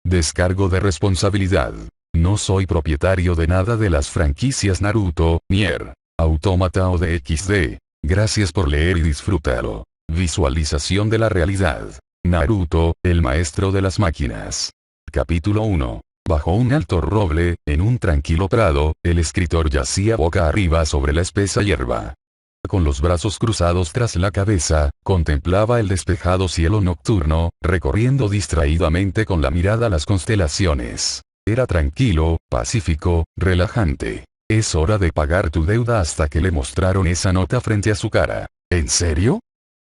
Descargo de responsabilidad. No soy propietario de nada de las franquicias Naruto, Nier, Automata o DXD. Gracias por leer y disfrútalo. Visualización de la realidad. Naruto, el maestro de las máquinas. Capítulo 1. Bajo un alto roble, en un tranquilo prado, el escritor yacía boca arriba sobre la espesa hierba. Con los brazos cruzados tras la cabeza, contemplaba el despejado cielo nocturno, recorriendo distraídamente con la mirada las constelaciones. Era tranquilo, pacífico, relajante. Es hora de pagar tu deuda hasta que le mostraron esa nota frente a su cara. ¿En serio?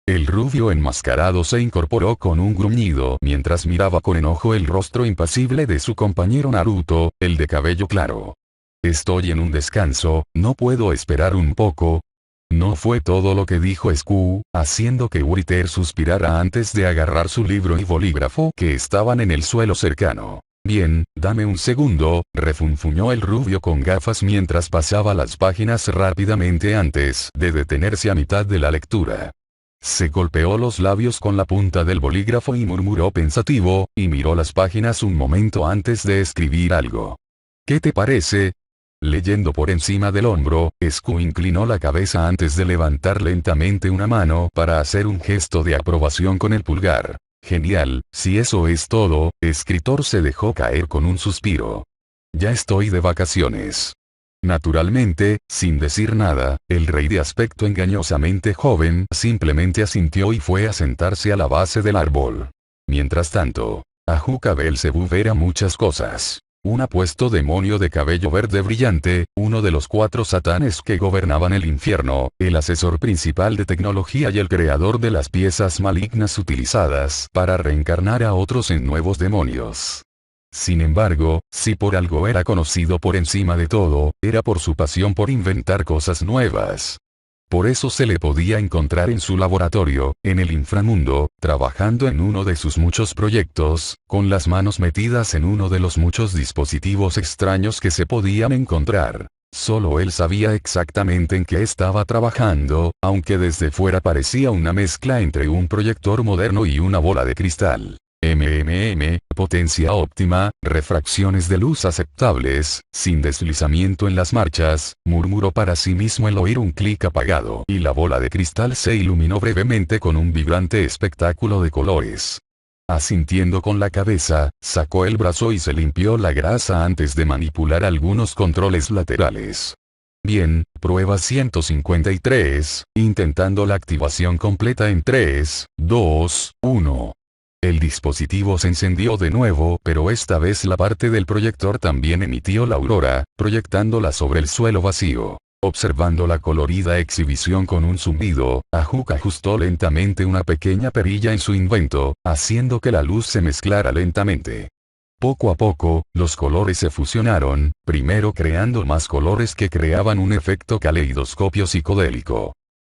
El rubio enmascarado se incorporó con un gruñido mientras miraba con enojo el rostro impasible de su compañero Naruto, el de cabello claro. Estoy en un descanso, ¿no puedo esperar un poco? No fue todo lo que dijo Sku, haciendo que Uriter suspirara antes de agarrar su libro y bolígrafo que estaban en el suelo cercano. Bien, dame un segundo, refunfuñó el rubio con gafas mientras pasaba las páginas rápidamente antes de detenerse a mitad de la lectura. Se golpeó los labios con la punta del bolígrafo y murmuró pensativo, y miró las páginas un momento antes de escribir algo. ¿Qué te parece? Leyendo por encima del hombro, Sku inclinó la cabeza antes de levantar lentamente una mano para hacer un gesto de aprobación con el pulgar. Genial, si eso es todo, escritor se dejó caer con un suspiro. Ya estoy de vacaciones. Naturalmente, sin decir nada, el rey de aspecto engañosamente joven simplemente asintió y fue a sentarse a la base del árbol. Mientras tanto, Ajuka Belzebub era muchas cosas. Un apuesto demonio de cabello verde brillante, uno de los 4 satanes que gobernaban el infierno, el asesor principal de tecnología y el creador de las piezas malignas utilizadas para reencarnar a otros en nuevos demonios. Sin embargo, si por algo era conocido por encima de todo, era por su pasión por inventar cosas nuevas. Por eso se le podía encontrar en su laboratorio, en el inframundo, trabajando en uno de sus muchos proyectos, con las manos metidas en uno de los muchos dispositivos extraños que se podían encontrar. Solo él sabía exactamente en qué estaba trabajando, aunque desde fuera parecía una mezcla entre un proyector moderno y una bola de cristal. Potencia óptima, refracciones de luz aceptables, sin deslizamiento en las marchas, murmuró para sí mismo al oír un clic apagado y la bola de cristal se iluminó brevemente con un vibrante espectáculo de colores. Asintiendo con la cabeza, sacó el brazo y se limpió la grasa antes de manipular algunos controles laterales. Bien, prueba 153, intentando la activación completa en 3, 2, 1. El dispositivo se encendió de nuevo, pero esta vez la parte del proyector también emitió la aurora, proyectándola sobre el suelo vacío. Observando la colorida exhibición con un zumbido, Ajuka ajustó lentamente una pequeña perilla en su invento, haciendo que la luz se mezclara lentamente. Poco a poco, los colores se fusionaron, primero creando más colores que creaban un efecto caleidoscopio psicodélico.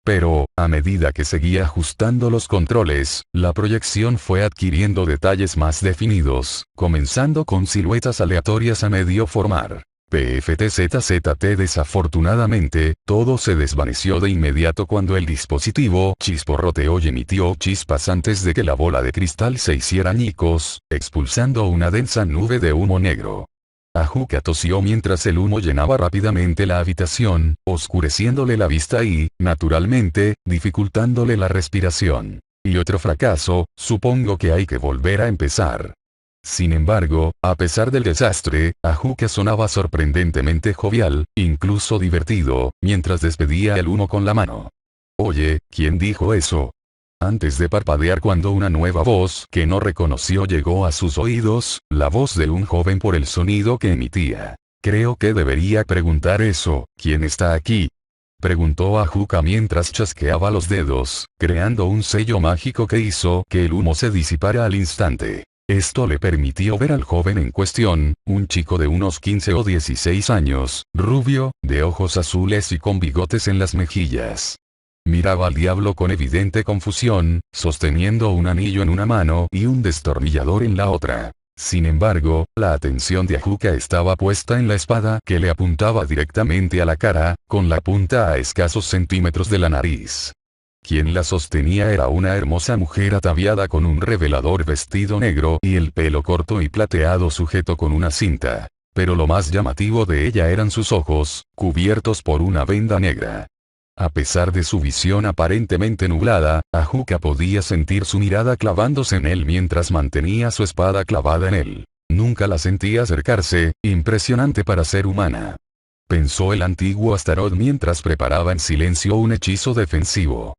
Pero, a medida que seguía ajustando los controles, la proyección fue adquiriendo detalles más definidos, comenzando con siluetas aleatorias a medio formar. PFTZZT. Desafortunadamente, todo se desvaneció de inmediato cuando el dispositivo chisporroteó y emitió chispas antes de que la bola de cristal se hiciera añicos, expulsando una densa nube de humo negro. Ajuka tosió mientras el humo llenaba rápidamente la habitación, oscureciéndole la vista y, naturalmente, dificultándole la respiración. Y otro fracaso, supongo que hay que volver a empezar. Sin embargo, a pesar del desastre, Ajuka sonaba sorprendentemente jovial, incluso divertido, mientras despedía el humo con la mano. Oye, ¿quién dijo eso? Antes de parpadear cuando una nueva voz que no reconoció llegó a sus oídos, la voz de un joven por el sonido que emitía. Creo que debería preguntar eso, ¿quién está aquí? Preguntó Ajuka mientras chasqueaba los dedos, creando un sello mágico que hizo que el humo se disipara al instante. Esto le permitió ver al joven en cuestión, un chico de unos 15 o 16 años, rubio, de ojos azules y con bigotes en las mejillas. Miraba al diablo con evidente confusión, sosteniendo un anillo en una mano y un destornillador en la otra. Sin embargo, la atención de Ajuka estaba puesta en la espada que le apuntaba directamente a la cara, con la punta a escasos centímetros de la nariz. Quien la sostenía era una hermosa mujer ataviada con un revelador vestido negro y el pelo corto y plateado sujeto con una cinta. Pero lo más llamativo de ella eran sus ojos, cubiertos por una venda negra. A pesar de su visión aparentemente nublada, Ajuka podía sentir su mirada clavándose en él mientras mantenía su espada clavada en él. Nunca la sentía acercarse, impresionante para ser humana. Pensó el antiguo Astaroth mientras preparaba en silencio un hechizo defensivo.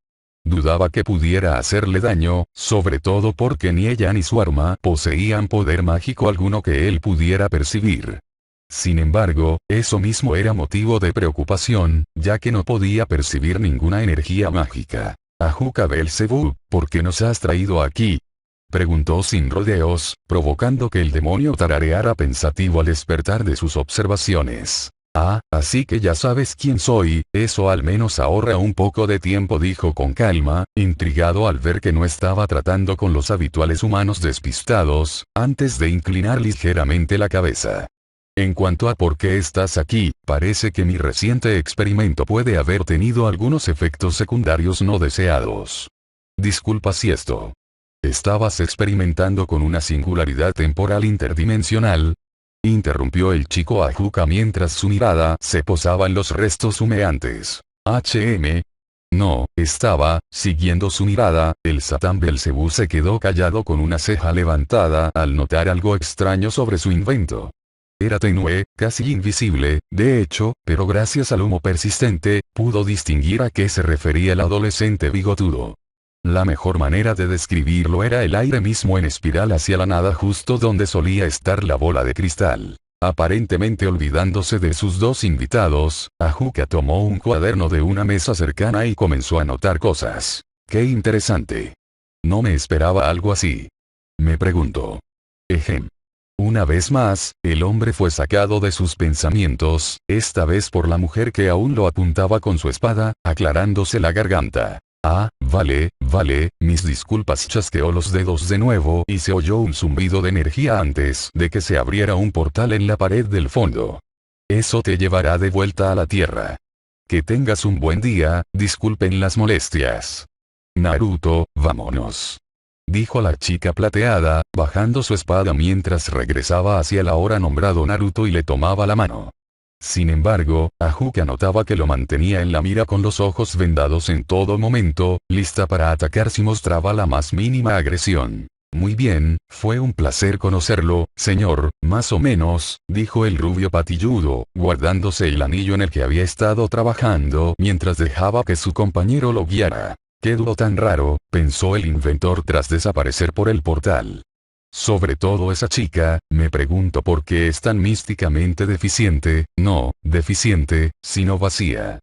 Dudaba que pudiera hacerle daño, sobre todo porque ni ella ni su arma poseían poder mágico alguno que él pudiera percibir. Sin embargo, eso mismo era motivo de preocupación, ya que no podía percibir ninguna energía mágica. Ajuka Beelzebub, ¿por qué nos has traído aquí?, preguntó sin rodeos, provocando que el demonio tarareara pensativo al despertar de sus observaciones. Ah, así que ya sabes quién soy, eso al menos ahorra un poco de tiempo, dijo con calma, intrigado al ver que no estaba tratando con los habituales humanos despistados, antes de inclinar ligeramente la cabeza. En cuanto a por qué estás aquí, parece que mi reciente experimento puede haber tenido algunos efectos secundarios no deseados. Disculpa si esto. ¿Estabas experimentando con una singularidad temporal interdimensional?, interrumpió el chico Ajuka mientras su mirada se posaba en los restos humeantes. No, estaba, siguiendo su mirada, el Satán Beelzebub se quedó callado con una ceja levantada al notar algo extraño sobre su invento. Era tenue, casi invisible, de hecho, pero gracias al humo persistente, pudo distinguir a qué se refería el adolescente bigotudo. La mejor manera de describirlo era el aire mismo en espiral hacia la nada justo donde solía estar la bola de cristal. Aparentemente olvidándose de sus dos invitados, Ajuka tomó un cuaderno de una mesa cercana y comenzó a anotar cosas. ¡Qué interesante! No me esperaba algo así. Me preguntó. Una vez más, el hombre fue sacado de sus pensamientos, esta vez por la mujer que aún lo apuntaba con su espada, aclarándose la garganta. Ah, vale, mis disculpas, chasqueó los dedos de nuevo y se oyó un zumbido de energía antes de que se abriera un portal en la pared del fondo. Eso te llevará de vuelta a la Tierra. Que tengas un buen día, disculpen las molestias. Naruto, vámonos, dijo la chica plateada, bajando su espada mientras regresaba hacia el ahora nombrado Naruto y le tomaba la mano. Sin embargo, Ajuka notaba que lo mantenía en la mira con los ojos vendados en todo momento, lista para atacar si mostraba la más mínima agresión. Muy bien, fue un placer conocerlo, señor, más o menos, dijo el rubio patilludo, guardándose el anillo en el que había estado trabajando mientras dejaba que su compañero lo guiara. Qué dúo tan raro, pensó el inventor tras desaparecer por el portal. Sobre todo esa chica, me pregunto por qué es tan místicamente deficiente, no, deficiente, sino vacía.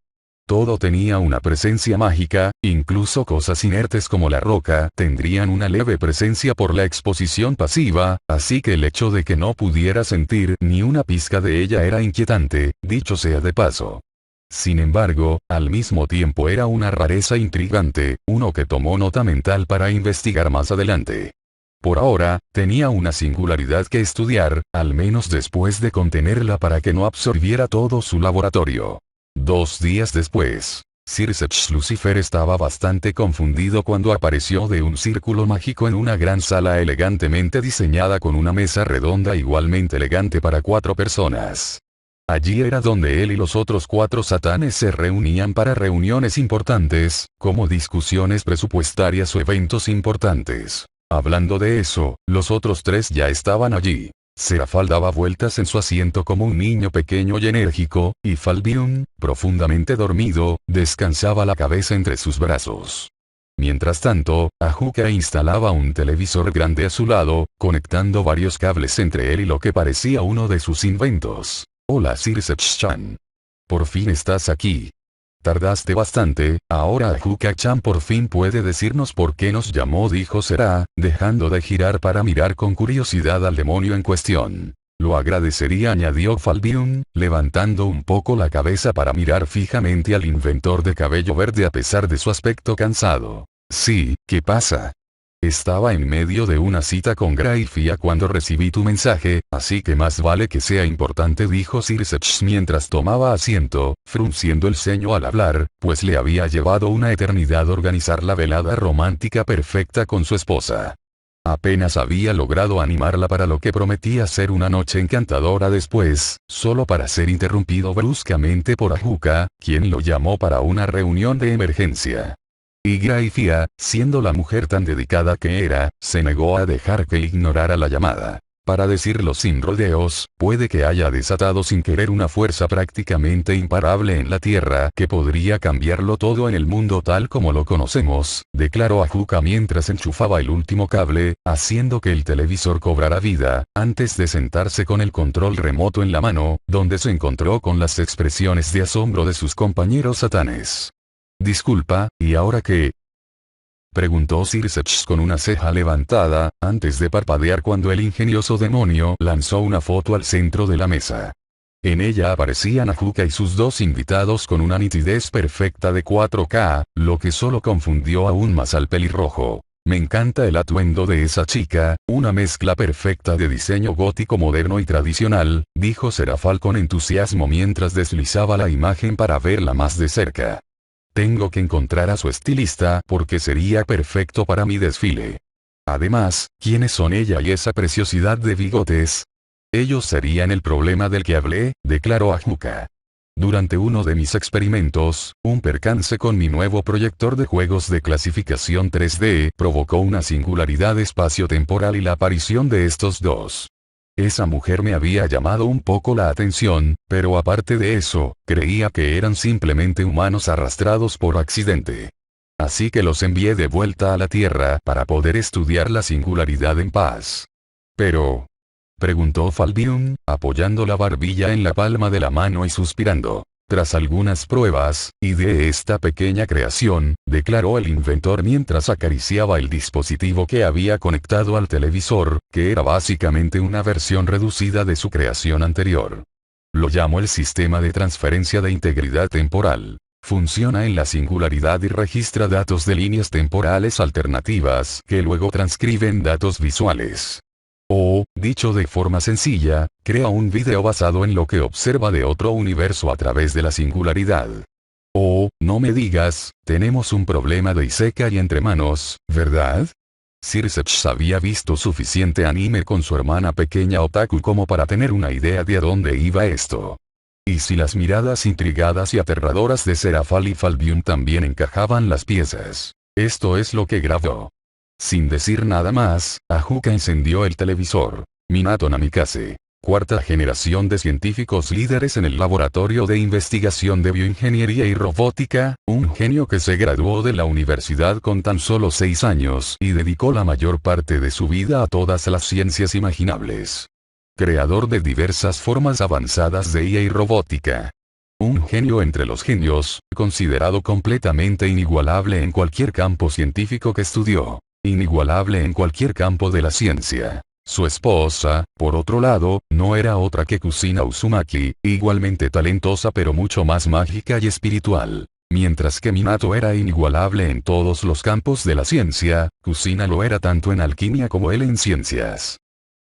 Todo tenía una presencia mágica, incluso cosas inertes como la roca tendrían una leve presencia por la exposición pasiva, así que el hecho de que no pudiera sentir ni una pizca de ella era inquietante, dicho sea de paso. Sin embargo, al mismo tiempo era una rareza intrigante, uno que tomó nota mental para investigar más adelante. Por ahora, tenía una singularidad que estudiar, al menos después de contenerla para que no absorbiera todo su laboratorio. 2 días después, Sir Seth Lucifer estaba bastante confundido cuando apareció de un círculo mágico en una gran sala elegantemente diseñada con una mesa redonda igualmente elegante para 4 personas. Allí era donde él y los otros 4 satanes se reunían para reuniones importantes, como discusiones presupuestarias o eventos importantes. Hablando de eso, los otros 3 ya estaban allí. Serafal daba vueltas en su asiento como un niño pequeño y enérgico, y Falbion, profundamente dormido, descansaba la cabeza entre sus brazos. Mientras tanto, Ajuka instalaba un televisor grande a su lado, conectando varios cables entre él y lo que parecía uno de sus inventos. Hola Sir Seth-chan. Por fin estás aquí. Tardaste bastante, ahora Ajuka-chan por fin puede decirnos por qué nos llamó, dijo Será, dejando de girar para mirar con curiosidad al demonio en cuestión. Lo agradecería, añadió Falbion, levantando un poco la cabeza para mirar fijamente al inventor de cabello verde a pesar de su aspecto cansado. Sí, ¿qué pasa? Estaba en medio de una cita con Graifia cuando recibí tu mensaje, así que más vale que sea importante, dijo Circe mientras tomaba asiento, frunciendo el ceño al hablar, pues le había llevado una eternidad organizar la velada romántica perfecta con su esposa. Apenas había logrado animarla para lo que prometía ser una noche encantadora después, solo para ser interrumpido bruscamente por Ajuka, quien lo llamó para una reunión de emergencia. Y Graifia, siendo la mujer tan dedicada que era, se negó a dejar que ignorara la llamada. Para decirlo sin rodeos, puede que haya desatado sin querer una fuerza prácticamente imparable en la Tierra que podría cambiarlo todo en el mundo tal como lo conocemos, declaró Ajuka mientras enchufaba el último cable, haciendo que el televisor cobrara vida, antes de sentarse con el control remoto en la mano, donde se encontró con las expresiones de asombro de sus compañeros satanes. Disculpa, ¿y ahora qué? Preguntó Circe con una ceja levantada, antes de parpadear cuando el ingenioso demonio lanzó una foto al centro de la mesa. En ella aparecían Ajuka y sus dos invitados con una nitidez perfecta de 4K, lo que solo confundió aún más al pelirrojo. Me encanta el atuendo de esa chica, una mezcla perfecta de diseño gótico moderno y tradicional, dijo Serafal con entusiasmo mientras deslizaba la imagen para verla más de cerca. Tengo que encontrar a su estilista porque sería perfecto para mi desfile. Además, ¿quiénes son ella y esa preciosidad de bigotes? Ellos serían el problema del que hablé, declaró Ajuka. Durante uno de mis experimentos, un percance con mi nuevo proyector de juegos de clasificación 3D provocó una singularidad espacio-temporal y la aparición de estos dos. Esa mujer me había llamado un poco la atención, pero aparte de eso, creía que eran simplemente humanos arrastrados por accidente. Así que los envié de vuelta a la Tierra para poder estudiar la singularidad en paz. Pero, preguntó Falbion, apoyando la barbilla en la palma de la mano y suspirando. Tras algunas pruebas, ideé esta pequeña creación, declaró el inventor mientras acariciaba el dispositivo que había conectado al televisor, que era básicamente una versión reducida de su creación anterior. Lo llamo el sistema de transferencia de integridad temporal. Funciona en la singularidad y registra datos de líneas temporales alternativas que luego transcriben datos visuales. O, dicho de forma sencilla, crea un video basado en lo que observa de otro universo a través de la singularidad. Oh, no me digas, tenemos un problema de Isekai entre manos, ¿verdad? Circe había visto suficiente anime con su hermana pequeña Otaku como para tener una idea de a dónde iba esto. Y si las miradas intrigadas y aterradoras de Serafal y Falbion también encajaban las piezas. Esto es lo que grabó. Sin decir nada más, Ajuka encendió el televisor. Minato Namikaze. Cuarta generación de científicos líderes en el laboratorio de investigación de bioingeniería y robótica, un genio que se graduó de la universidad con tan solo 6 años y dedicó la mayor parte de su vida a todas las ciencias imaginables. Creador de diversas formas avanzadas de IA y robótica. Un genio entre los genios, considerado completamente inigualable en cualquier campo científico que estudió. Inigualable en cualquier campo de la ciencia. Su esposa, por otro lado, no era otra que Kusina Uzumaki, igualmente talentosa pero mucho más mágica y espiritual. Mientras que Minato era inigualable en todos los campos de la ciencia, Kusina lo era tanto en alquimia como él en ciencias.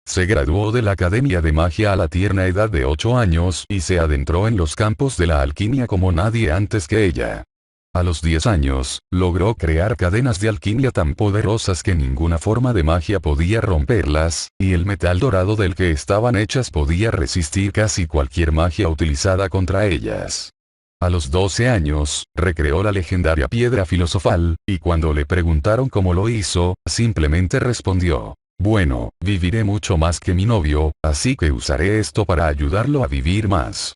Se graduó de la Academia de Magia a la tierna edad de 8 años y se adentró en los campos de la alquimia como nadie antes que ella. A los 10 años, logró crear cadenas de alquimia tan poderosas que ninguna forma de magia podía romperlas, y el metal dorado del que estaban hechas podía resistir casi cualquier magia utilizada contra ellas. A los 12 años, recreó la legendaria piedra filosofal, y cuando le preguntaron cómo lo hizo, simplemente respondió: bueno, viviré mucho más que mi novio, así que usaré esto para ayudarlo a vivir más.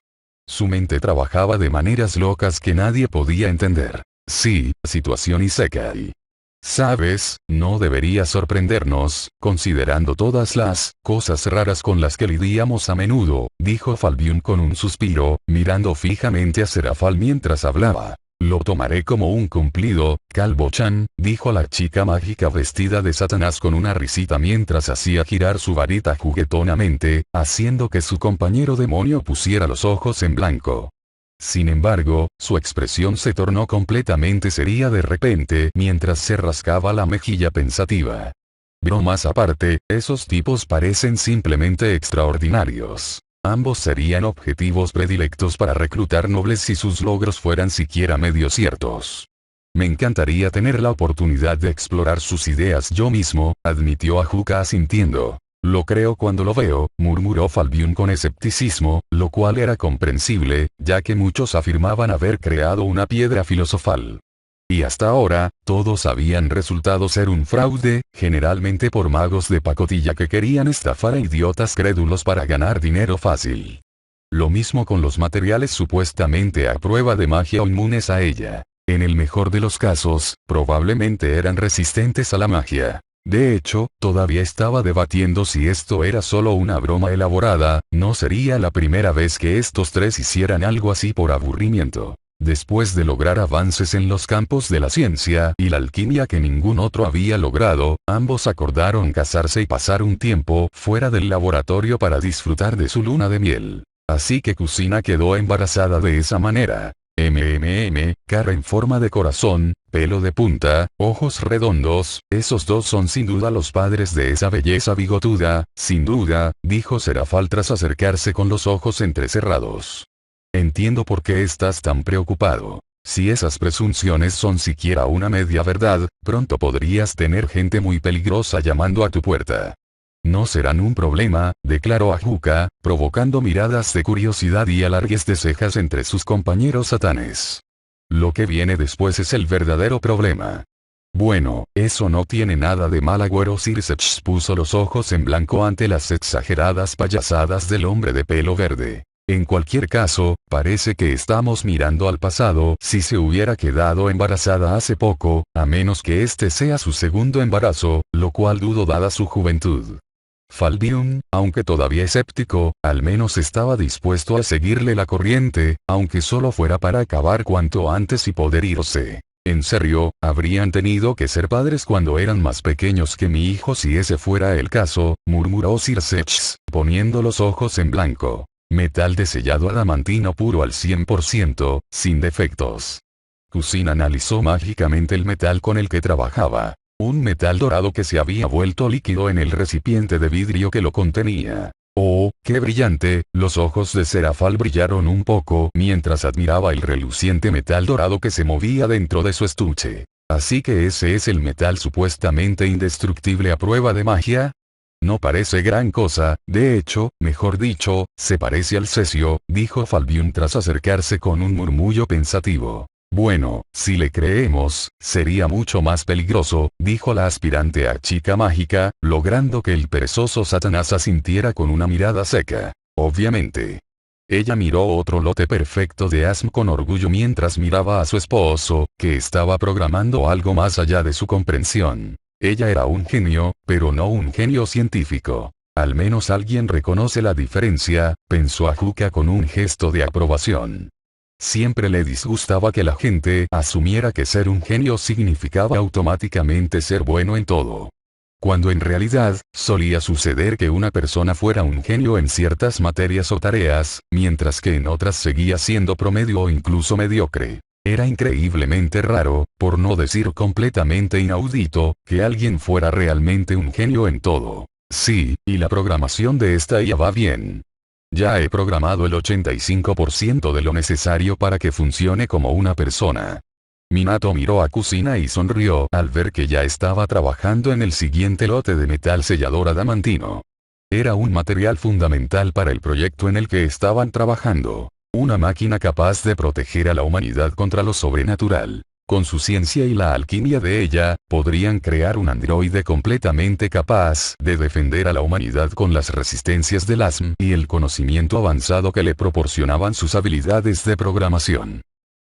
Su mente trabajaba de maneras locas que nadie podía entender. Sí, situación Isekai. Sabes, no debería sorprendernos, considerando todas las cosas raras con las que lidiamos a menudo, dijo Falbion con un suspiro, mirando fijamente a Serafal mientras hablaba. Lo tomaré como un cumplido, Calvo-chan, dijo la chica mágica vestida de Satanás con una risita mientras hacía girar su varita juguetonamente, haciendo que su compañero demonio pusiera los ojos en blanco. Sin embargo, su expresión se tornó completamente seria de repente mientras se rascaba la mejilla pensativa. Bromas aparte, esos tipos parecen simplemente extraordinarios. Ambos serían objetivos predilectos para reclutar nobles si sus logros fueran siquiera medio ciertos. Me encantaría tener la oportunidad de explorar sus ideas yo mismo, admitió Ajuka asintiendo. Lo creo cuando lo veo, murmuró Falbiun con escepticismo, lo cual era comprensible, ya que muchos afirmaban haber creado una piedra filosofal. Y hasta ahora, todos habían resultado ser un fraude, generalmente por magos de pacotilla que querían estafar a idiotas crédulos para ganar dinero fácil. Lo mismo con los materiales supuestamente a prueba de magia o inmunes a ella. En el mejor de los casos, probablemente eran resistentes a la magia. De hecho, todavía estaba debatiendo si esto era solo una broma elaborada, no sería la primera vez que estos tres hicieran algo así por aburrimiento. Después de lograr avances en los campos de la ciencia y la alquimia que ningún otro había logrado, ambos acordaron casarse y pasar un tiempo fuera del laboratorio para disfrutar de su luna de miel. Así que Kusina quedó embarazada de esa manera. Cara en forma de corazón, pelo de punta, ojos redondos, esos dos son sin duda los padres de esa belleza bigotuda, sin duda, dijo Serafal tras acercarse con los ojos entrecerrados. Entiendo por qué estás tan preocupado. Si esas presunciones son siquiera una media verdad, pronto podrías tener gente muy peligrosa llamando a tu puerta. No serán un problema, declaró Ajuka, provocando miradas de curiosidad y alargues de cejas entre sus compañeros satanes. Lo que viene después es el verdadero problema. Bueno, eso no tiene nada de mal. Agüero Sirsech puso los ojos en blanco ante las exageradas payasadas del hombre de pelo verde. En cualquier caso, parece que estamos mirando al pasado. Si se hubiera quedado embarazada hace poco, a menos que este sea su segundo embarazo, lo cual dudo dada su juventud. Falbiun, aunque todavía escéptico, al menos estaba dispuesto a seguirle la corriente, aunque solo fuera para acabar cuanto antes y poder irse. En serio, habrían tenido que ser padres cuando eran más pequeños que mi hijo si ese fuera el caso, murmuró Sirsech, poniendo los ojos en blanco. Metal de sellado adamantino puro al 100%, sin defectos. Kusina analizó mágicamente el metal con el que trabajaba. Un metal dorado que se había vuelto líquido en el recipiente de vidrio que lo contenía. ¡Oh, qué brillante! Los ojos de Serafal brillaron un poco mientras admiraba el reluciente metal dorado que se movía dentro de su estuche. ¿Así que ese es el metal supuestamente indestructible a prueba de magia? No parece gran cosa, de hecho, mejor dicho, se parece al cesio, dijo Falbiun tras acercarse con un murmullo pensativo. Bueno, si le creemos, sería mucho más peligroso, dijo la aspirante a chica mágica, logrando que el perezoso Satanás asintiera con una mirada seca. Obviamente. Ella miró otro lote perfecto de Asm con orgullo mientras miraba a su esposo, que estaba programando algo más allá de su comprensión. Ella era un genio, pero no un genio científico. Al menos alguien reconoce la diferencia, pensó Ajuka con un gesto de aprobación. Siempre le disgustaba que la gente asumiera que ser un genio significaba automáticamente ser bueno en todo. Cuando en realidad, solía suceder que una persona fuera un genio en ciertas materias o tareas, mientras que en otras seguía siendo promedio o incluso mediocre. Era increíblemente raro, por no decir completamente inaudito, que alguien fuera realmente un genio en todo. Sí, y la programación de esta IA va bien. Ya he programado el 85% de lo necesario para que funcione como una persona. Minato miró a Kusina y sonrió al ver que ya estaba trabajando en el siguiente lote de metal sellador adamantino. Era un material fundamental para el proyecto en el que estaban trabajando. Una máquina capaz de proteger a la humanidad contra lo sobrenatural. Con su ciencia y la alquimia de ella, podrían crear un androide completamente capaz de defender a la humanidad con las resistencias del ASM y el conocimiento avanzado que le proporcionaban sus habilidades de programación.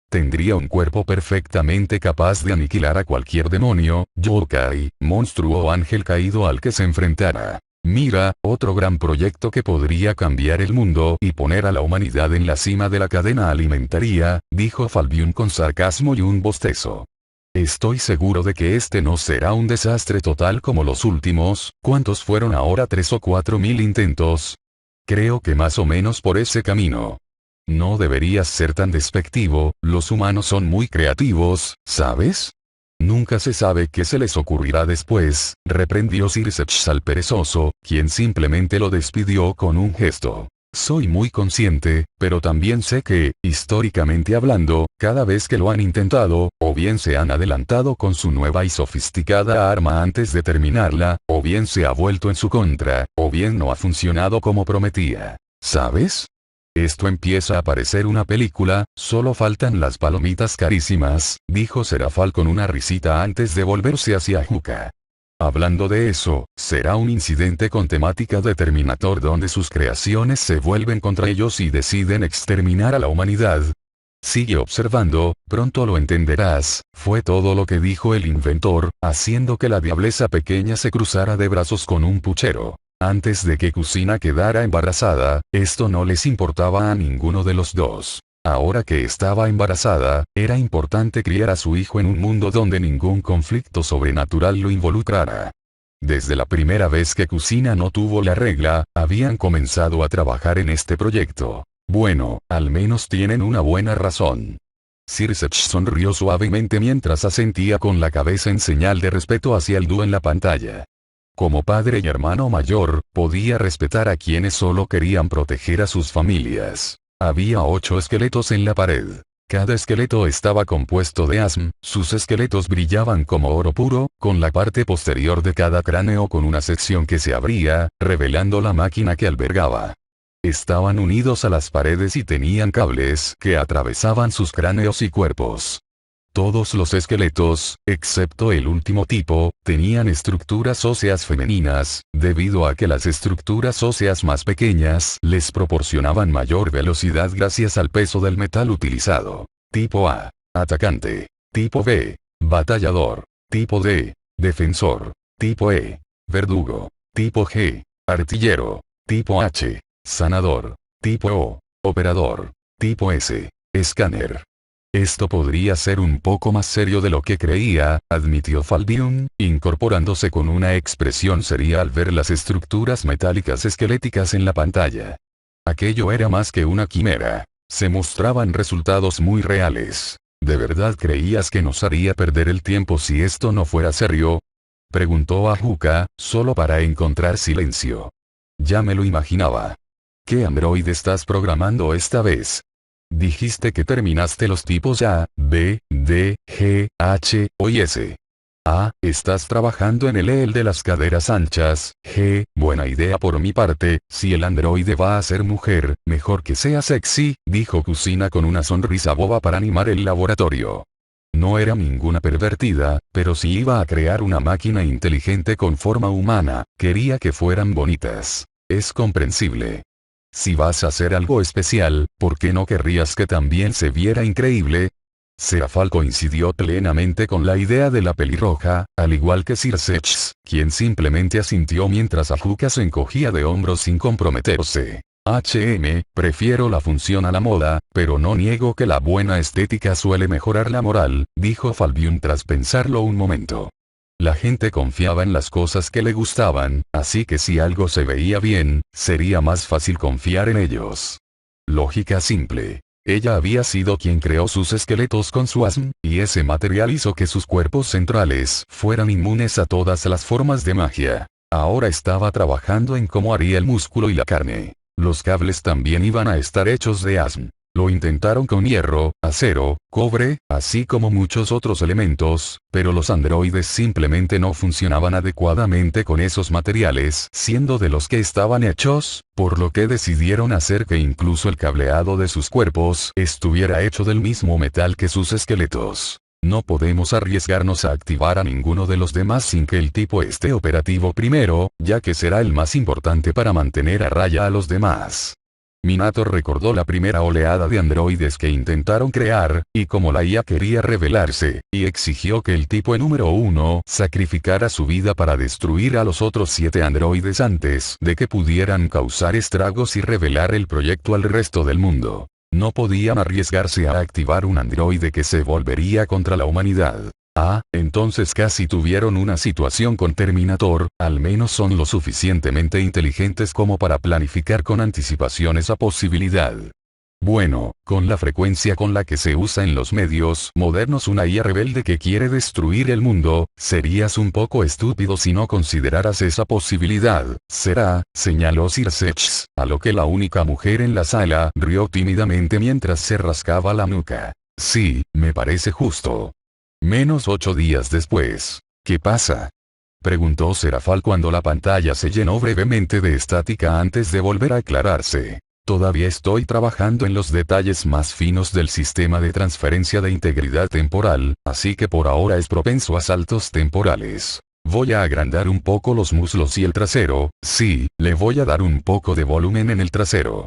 Tendría un cuerpo perfectamente capaz de aniquilar a cualquier demonio, yokai, monstruo o ángel caído al que se enfrentara. Mira, otro gran proyecto que podría cambiar el mundo y poner a la humanidad en la cima de la cadena alimentaria, dijo Falbiun con sarcasmo y un bostezo. Estoy seguro de que este no será un desastre total como los últimos. ¿Cuántos fueron ahora? 3 o 4 mil intentos. Creo que más o menos por ese camino. No deberías ser tan despectivo, los humanos son muy creativos, ¿sabes? Nunca se sabe qué se les ocurrirá después, reprendió Sir Sechs al perezoso, quien simplemente lo despidió con un gesto. Soy muy consciente, pero también sé que, históricamente hablando, cada vez que lo han intentado, o bien se han adelantado con su nueva y sofisticada arma antes de terminarla, o bien se ha vuelto en su contra, o bien no ha funcionado como prometía. ¿Sabes? Esto empieza a parecer una película, solo faltan las palomitas carísimas, dijo Serafal con una risita antes de volverse hacia Juca. Hablando de eso, será un incidente con temática de Terminator donde sus creaciones se vuelven contra ellos y deciden exterminar a la humanidad. Sigue observando, pronto lo entenderás, fue todo lo que dijo el inventor, haciendo que la diableza pequeña se cruzara de brazos con un puchero. Antes de que Kusina quedara embarazada, esto no les importaba a ninguno de los dos. Ahora que estaba embarazada, era importante criar a su hijo en un mundo donde ningún conflicto sobrenatural lo involucrara. Desde la primera vez que Kusina no tuvo la regla, habían comenzado a trabajar en este proyecto. Bueno, al menos tienen una buena razón. Sir Sechs sonrió suavemente mientras asentía con la cabeza en señal de respeto hacia el dúo en la pantalla. Como padre y hermano mayor, podía respetar a quienes solo querían proteger a sus familias. Había 8 esqueletos en la pared. Cada esqueleto estaba compuesto de ASM, sus esqueletos brillaban como oro puro, con la parte posterior de cada cráneo con una sección que se abría, revelando la máquina que albergaba. Estaban unidos a las paredes y tenían cables que atravesaban sus cráneos y cuerpos. Todos los esqueletos, excepto el último tipo, tenían estructuras óseas femeninas, debido a que las estructuras óseas más pequeñas les proporcionaban mayor velocidad gracias al peso del metal utilizado. Tipo A. Atacante. Tipo B. Batallador. Tipo D. Defensor. Tipo E. Verdugo. Tipo G. Artillero. Tipo H. Sanador. Tipo O. Operador. Tipo S. Escáner. Esto podría ser un poco más serio de lo que creía, admitió Falbion, incorporándose con una expresión seria al ver las estructuras metálicas esqueléticas en la pantalla. Aquello era más que una quimera. Se mostraban resultados muy reales. ¿De verdad creías que nos haría perder el tiempo si esto no fuera serio? Preguntó a Juca, solo para encontrar silencio. Ya me lo imaginaba. ¿Qué androide estás programando esta vez? Dijiste que terminaste los tipos A, B, D, G, H, O y S. A, estás trabajando en el de las caderas anchas. G, buena idea por mi parte, si el androide va a ser mujer, mejor que sea sexy, dijo Kusina con una sonrisa boba para animar el laboratorio. No era ninguna pervertida, pero si iba a crear una máquina inteligente con forma humana, quería que fueran bonitas. Es comprensible. Si vas a hacer algo especial, ¿por qué no querrías que también se viera increíble? Serafal coincidió plenamente con la idea de la pelirroja, al igual que Sir Sechs, quien simplemente asintió mientras Ajuka se encogía de hombros sin comprometerse. Prefiero la función a la moda, pero no niego que la buena estética suele mejorar la moral, dijo Falbion tras pensarlo un momento. La gente confiaba en las cosas que le gustaban, así que si algo se veía bien, sería más fácil confiar en ellos. Lógica simple. Ella había sido quien creó sus esqueletos con su ASM, y ese material hizo que sus cuerpos centrales fueran inmunes a todas las formas de magia. Ahora estaba trabajando en cómo haría el músculo y la carne. Los cables también iban a estar hechos de ASM. Lo intentaron con hierro, acero, cobre, así como muchos otros elementos, pero los androides simplemente no funcionaban adecuadamente con esos materiales, siendo de los que estaban hechos, por lo que decidieron hacer que incluso el cableado de sus cuerpos estuviera hecho del mismo metal que sus esqueletos. No podemos arriesgarnos a activar a ninguno de los demás sin que el tipo esté operativo primero, ya que será el más importante para mantener a raya a los demás. Minato recordó la primera oleada de androides que intentaron crear, y como la IA quería rebelarse, y exigió que el tipo número 1 sacrificara su vida para destruir a los otros 7 androides antes de que pudieran causar estragos y revelar el proyecto al resto del mundo. No podían arriesgarse a activar un androide que se volvería contra la humanidad. Entonces casi tuvieron una situación con Terminator, al menos son lo suficientemente inteligentes como para planificar con anticipación esa posibilidad. Bueno, con la frecuencia con la que se usa en los medios modernos una IA rebelde que quiere destruir el mundo, serías un poco estúpido si no consideraras esa posibilidad. Será, señaló Sir Sechs, a lo que la única mujer en la sala rió tímidamente mientras se rascaba la nuca. Sí, me parece justo. Menos 8 días después. ¿Qué pasa?, preguntó Serafal cuando la pantalla se llenó brevemente de estática antes de volver a aclararse. Todavía estoy trabajando en los detalles más finos del sistema de transferencia de integridad temporal, así que por ahora es propenso a saltos temporales. Voy a agrandar un poco los muslos y el trasero, sí, le voy a dar un poco de volumen en el trasero.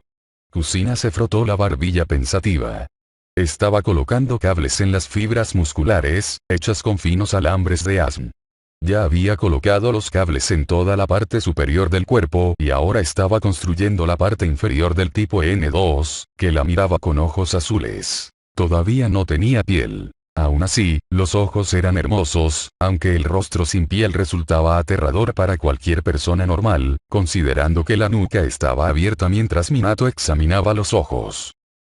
Kusina se frotó la barbilla pensativa. Estaba colocando cables en las fibras musculares, hechas con finos alambres de asm. Ya había colocado los cables en toda la parte superior del cuerpo y ahora estaba construyendo la parte inferior del tipo N2, que la miraba con ojos azules. Todavía no tenía piel. Aún así, los ojos eran hermosos, aunque el rostro sin piel resultaba aterrador para cualquier persona normal, considerando que la nuca estaba abierta mientras Minato examinaba los ojos.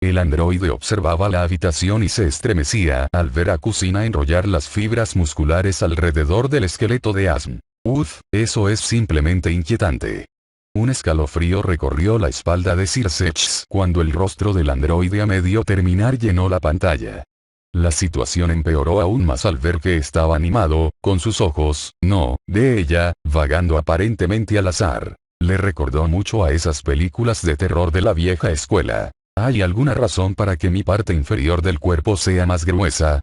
El androide observaba la habitación y se estremecía al ver a Kusina enrollar las fibras musculares alrededor del esqueleto de Asm. Uf, eso es simplemente inquietante. Un escalofrío recorrió la espalda de Sir Sechs cuando el rostro del androide a medio terminar llenó la pantalla. La situación empeoró aún más al ver que estaba animado, con sus ojos, no, de ella, vagando aparentemente al azar. Le recordó mucho a esas películas de terror de la vieja escuela. ¿Hay alguna razón para que mi parte inferior del cuerpo sea más gruesa?,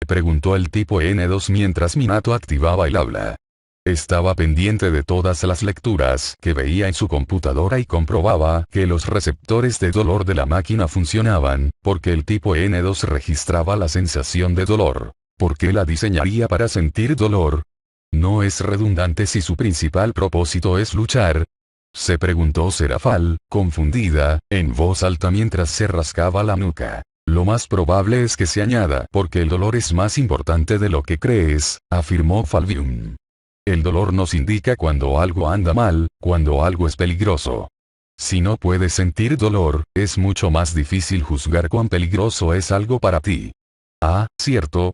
preguntó el tipo N2 mientras Minato activaba el habla. Estaba pendiente de todas las lecturas que veía en su computadora y comprobaba que los receptores de dolor de la máquina funcionaban, porque el tipo N2 registraba la sensación de dolor. ¿Por qué la diseñaría para sentir dolor? ¿No es redundante si su principal propósito es luchar?, se preguntó Serafal, confundida, en voz alta mientras se rascaba la nuca. Lo más probable es que se añada porque el dolor es más importante de lo que crees, afirmó Falbium. El dolor nos indica cuando algo anda mal, cuando algo es peligroso. Si no puedes sentir dolor, es mucho más difícil juzgar cuán peligroso es algo para ti. Ah, cierto,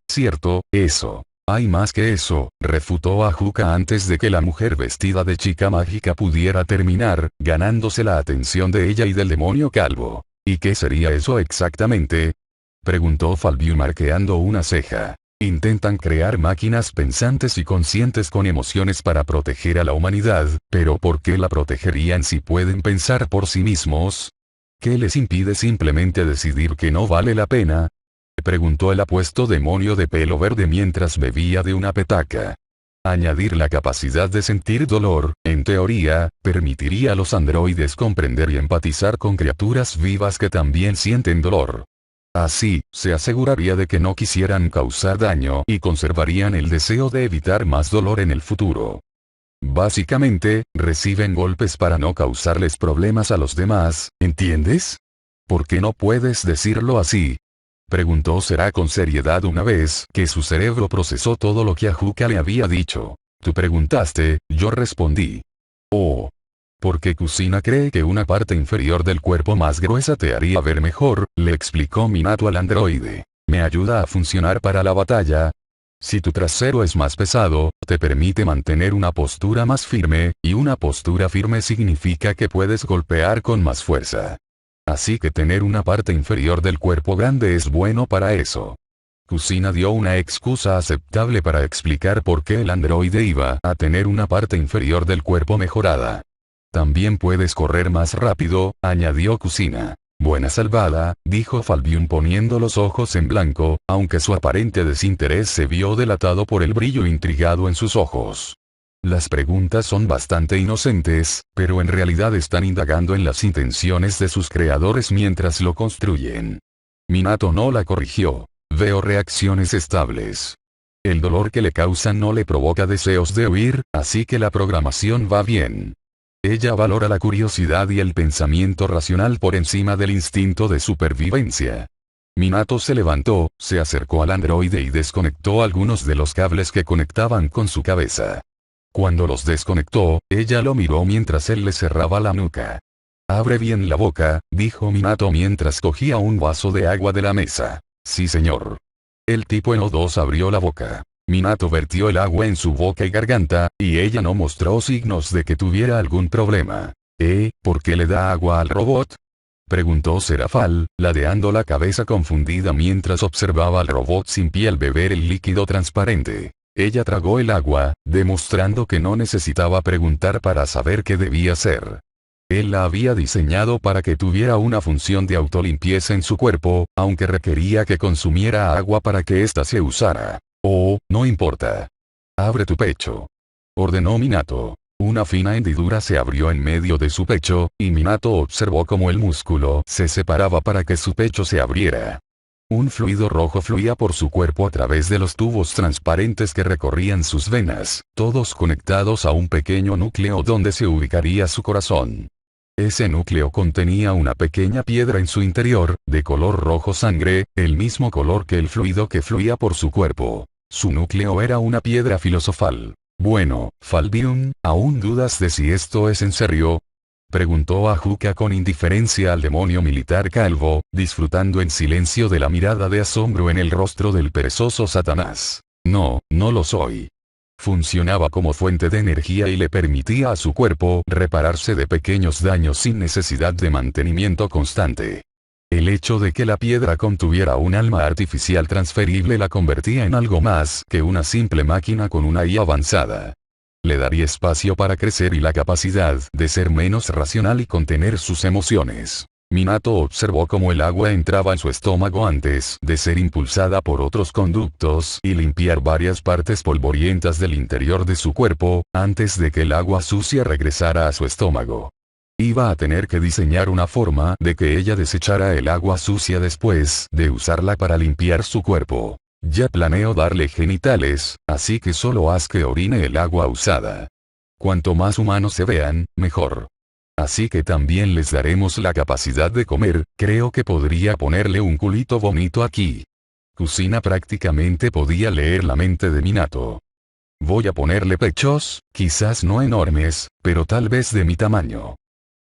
eso. Hay más que eso, refutó Ajuka antes de que la mujer vestida de chica mágica pudiera terminar, ganándose la atención de ella y del demonio calvo. ¿Y qué sería eso exactamente?, preguntó Falbium arqueando una ceja. Intentan crear máquinas pensantes y conscientes con emociones para proteger a la humanidad, pero ¿por qué la protegerían si pueden pensar por sí mismos? ¿Qué les impide simplemente decidir que no vale la pena?, preguntó el apuesto demonio de pelo verde mientras bebía de una petaca. Añadir la capacidad de sentir dolor, en teoría, permitiría a los androides comprender y empatizar con criaturas vivas que también sienten dolor. Así, se aseguraría de que no quisieran causar daño y conservarían el deseo de evitar más dolor en el futuro. Básicamente, reciben golpes para no causarles problemas a los demás, ¿entiendes? ¿Por qué no puedes decirlo así?, preguntó Será con seriedad una vez que su cerebro procesó todo lo que Ajuka le había dicho. Tú preguntaste, yo respondí. Oh. Porque Kusina cree que una parte inferior del cuerpo más gruesa te haría ver mejor, le explicó Minato al androide. Me ayuda a funcionar para la batalla. Si tu trasero es más pesado, te permite mantener una postura más firme, y una postura firme significa que puedes golpear con más fuerza. Así que tener una parte inferior del cuerpo grande es bueno para eso. Kusina dio una excusa aceptable para explicar por qué el androide iba a tener una parte inferior del cuerpo mejorada. También puedes correr más rápido, añadió Kusina. Buena salvada, dijo Falbium poniendo los ojos en blanco, aunque su aparente desinterés se vio delatado por el brillo intrigado en sus ojos. Las preguntas son bastante inocentes, pero en realidad están indagando en las intenciones de sus creadores mientras lo construyen. Minato no la corrigió. Veo reacciones estables. El dolor que le causan no le provoca deseos de huir, así que la programación va bien. Ella valora la curiosidad y el pensamiento racional por encima del instinto de supervivencia. Minato se levantó, se acercó al androide y desconectó algunos de los cables que conectaban con su cabeza. Cuando los desconectó, ella lo miró mientras él le cerraba la nuca. Abre bien la boca, dijo Minato mientras cogía un vaso de agua de la mesa. Sí señor. El tipo en O2 abrió la boca. Minato vertió el agua en su boca y garganta, y ella no mostró signos de que tuviera algún problema. ¿Por qué le da agua al robot? Preguntó Serafal, ladeando la cabeza confundida mientras observaba al robot sin piel beber el líquido transparente. Ella tragó el agua, demostrando que no necesitaba preguntar para saber qué debía hacer. Él la había diseñado para que tuviera una función de autolimpieza en su cuerpo, aunque requería que consumiera agua para que ésta se usara. Oh, no importa. Abre tu pecho. Ordenó Minato. Una fina hendidura se abrió en medio de su pecho, y Minato observó cómo el músculo se separaba para que su pecho se abriera. Un fluido rojo fluía por su cuerpo a través de los tubos transparentes que recorrían sus venas, todos conectados a un pequeño núcleo donde se ubicaría su corazón. Ese núcleo contenía una pequeña piedra en su interior, de color rojo sangre, el mismo color que el fluido que fluía por su cuerpo. Su núcleo era una piedra filosofal. Bueno, Falbium, ¿aún dudas de si esto es en serio? Preguntó Ajuka con indiferencia al demonio militar calvo, disfrutando en silencio de la mirada de asombro en el rostro del perezoso Satanás. No, no lo soy. Funcionaba como fuente de energía y le permitía a su cuerpo repararse de pequeños daños sin necesidad de mantenimiento constante. El hecho de que la piedra contuviera un alma artificial transferible la convertía en algo más que una simple máquina con una IA avanzada. Le daría espacio para crecer y la capacidad de ser menos racional y contener sus emociones. Minato observó cómo el agua entraba en su estómago antes de ser impulsada por otros conductos y limpiar varias partes polvorientas del interior de su cuerpo, antes de que el agua sucia regresara a su estómago. Iba a tener que diseñar una forma de que ella desechara el agua sucia después de usarla para limpiar su cuerpo. Ya planeo darle genitales, así que solo haz que orine el agua usada. Cuanto más humanos se vean, mejor. Así que también les daremos la capacidad de comer, creo que podría ponerle un culito bonito aquí. Kusina prácticamente podía leer la mente de Minato. Voy a ponerle pechos, quizás no enormes, pero tal vez de mi tamaño.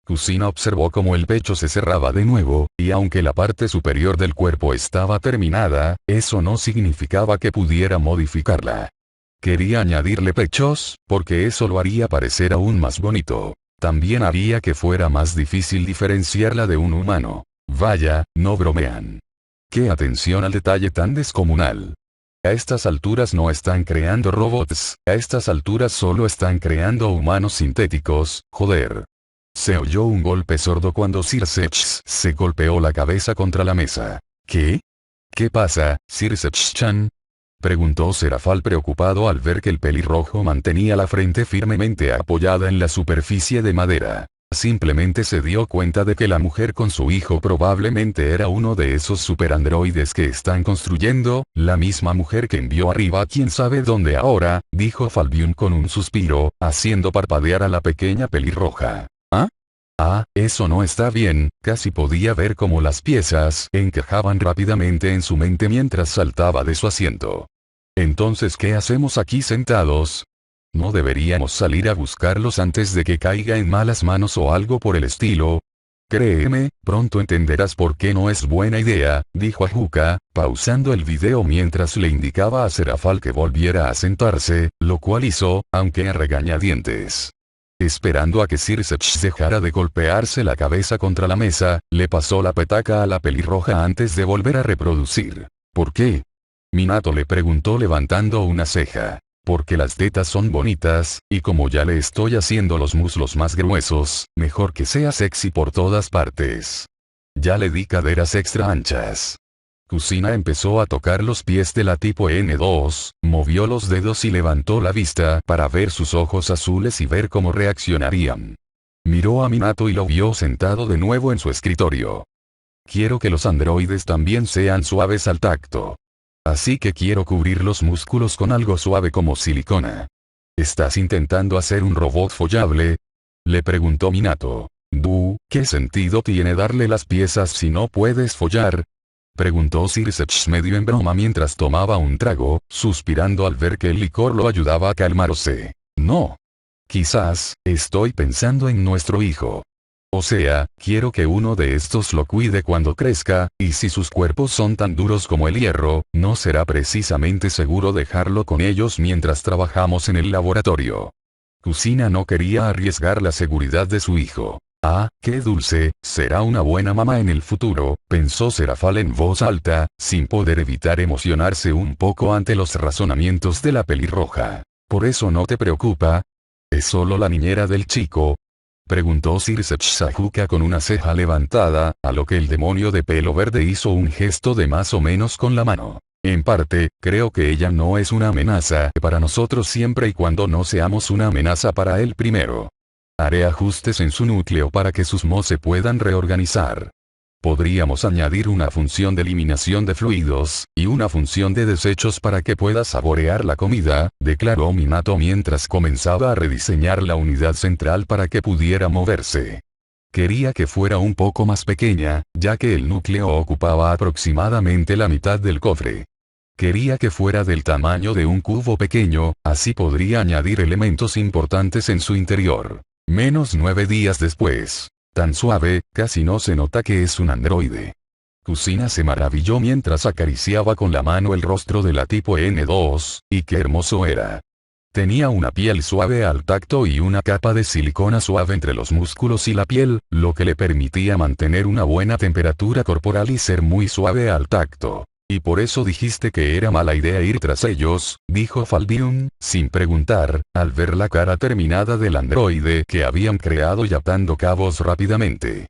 Kusina observó cómo el pecho se cerraba de nuevo, y aunque la parte superior del cuerpo estaba terminada, eso no significaba que pudiera modificarla. Quería añadirle pechos, porque eso lo haría parecer aún más bonito. También haría que fuera más difícil diferenciarla de un humano. Vaya, no bromean. ¡Qué atención al detalle tan descomunal! A estas alturas no están creando robots, a estas alturas solo están creando humanos sintéticos, joder. Se oyó un golpe sordo cuando Circe se golpeó la cabeza contra la mesa. ¿Qué? ¿Qué pasa, Circe-chan? Preguntó Serafal preocupado al ver que el pelirrojo mantenía la frente firmemente apoyada en la superficie de madera. Simplemente se dio cuenta de que la mujer con su hijo probablemente era uno de esos superandroides que están construyendo, la misma mujer que envió arriba a quién sabe dónde ahora, dijo Falbium con un suspiro, haciendo parpadear a la pequeña pelirroja. Eso no está bien, casi podía ver cómo las piezas encajaban rápidamente en su mente mientras saltaba de su asiento. Entonces, ¿qué hacemos aquí sentados? ¿No deberíamos salir a buscarlos antes de que caiga en malas manos o algo por el estilo? Créeme, pronto entenderás por qué no es buena idea, dijo Ajuka, pausando el video mientras le indicaba a Serafal que volviera a sentarse, lo cual hizo, aunque a regañadientes. Esperando a que Circe dejara de golpearse la cabeza contra la mesa, le pasó la petaca a la pelirroja antes de volver a reproducir. ¿Por qué? Minato le preguntó levantando una ceja. Porque las tetas son bonitas, y como ya le estoy haciendo los muslos más gruesos, mejor que sea sexy por todas partes. Ya le di caderas extra anchas. Kusina empezó a tocar los pies de la tipo N2, movió los dedos y levantó la vista para ver sus ojos azules y ver cómo reaccionarían. Miró a Minato y lo vio sentado de nuevo en su escritorio. Quiero que los androides también sean suaves al tacto. Así que quiero cubrir los músculos con algo suave como silicona. ¿Estás intentando hacer un robot follable? Le preguntó Minato. ¿Qué sentido tiene darle las piezas si no puedes follar? Preguntó Circe medio en broma mientras tomaba un trago, suspirando al ver que el licor lo ayudaba a calmarse. No. Quizás, estoy pensando en nuestro hijo. O sea, quiero que uno de estos lo cuide cuando crezca, y si sus cuerpos son tan duros como el hierro, no será precisamente seguro dejarlo con ellos mientras trabajamos en el laboratorio. Kusina no quería arriesgar la seguridad de su hijo. Ah, qué dulce, será una buena mamá en el futuro, pensó Serafal en voz alta, sin poder evitar emocionarse un poco ante los razonamientos de la pelirroja. ¿Por eso no te preocupa? ¿Es solo la niñera del chico? Preguntó Circe Sahuka con una ceja levantada, a lo que el demonio de pelo verde hizo un gesto de más o menos con la mano. En parte, creo que ella no es una amenaza para nosotros siempre y cuando no seamos una amenaza para él primero. Haré ajustes en su núcleo para que sus Mo se puedan reorganizar. Podríamos añadir una función de eliminación de fluidos, y una función de desechos para que pueda saborear la comida, declaró Minato mientras comenzaba a rediseñar la unidad central para que pudiera moverse. Quería que fuera un poco más pequeña, ya que el núcleo ocupaba aproximadamente la mitad del cofre. Quería que fuera del tamaño de un cubo pequeño, así podría añadir elementos importantes en su interior. Menos 9 días después. Tan suave, casi no se nota que es un androide. Kusina se maravilló mientras acariciaba con la mano el rostro de la tipo N2, y qué hermoso era. Tenía una piel suave al tacto y una capa de silicona suave entre los músculos y la piel, lo que le permitía mantener una buena temperatura corporal y ser muy suave al tacto. Y por eso dijiste que era mala idea ir tras ellos, dijo Falbium, sin preguntar, al ver la cara terminada del androide que habían creado y atando cabos rápidamente.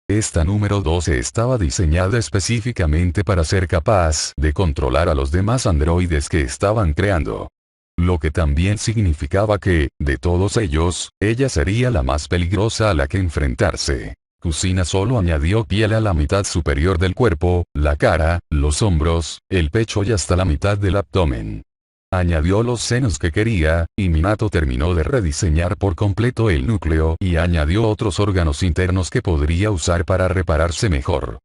Esta número 12 estaba diseñada específicamente para ser capaz de controlar a los demás androides que estaban creando. Lo que también significaba que, de todos ellos, ella sería la más peligrosa a la que enfrentarse. Kusina solo añadió piel a la mitad superior del cuerpo, la cara, los hombros, el pecho y hasta la mitad del abdomen. Añadió los senos que quería, y Minato terminó de rediseñar por completo el núcleo y añadió otros órganos internos que podría usar para repararse mejor.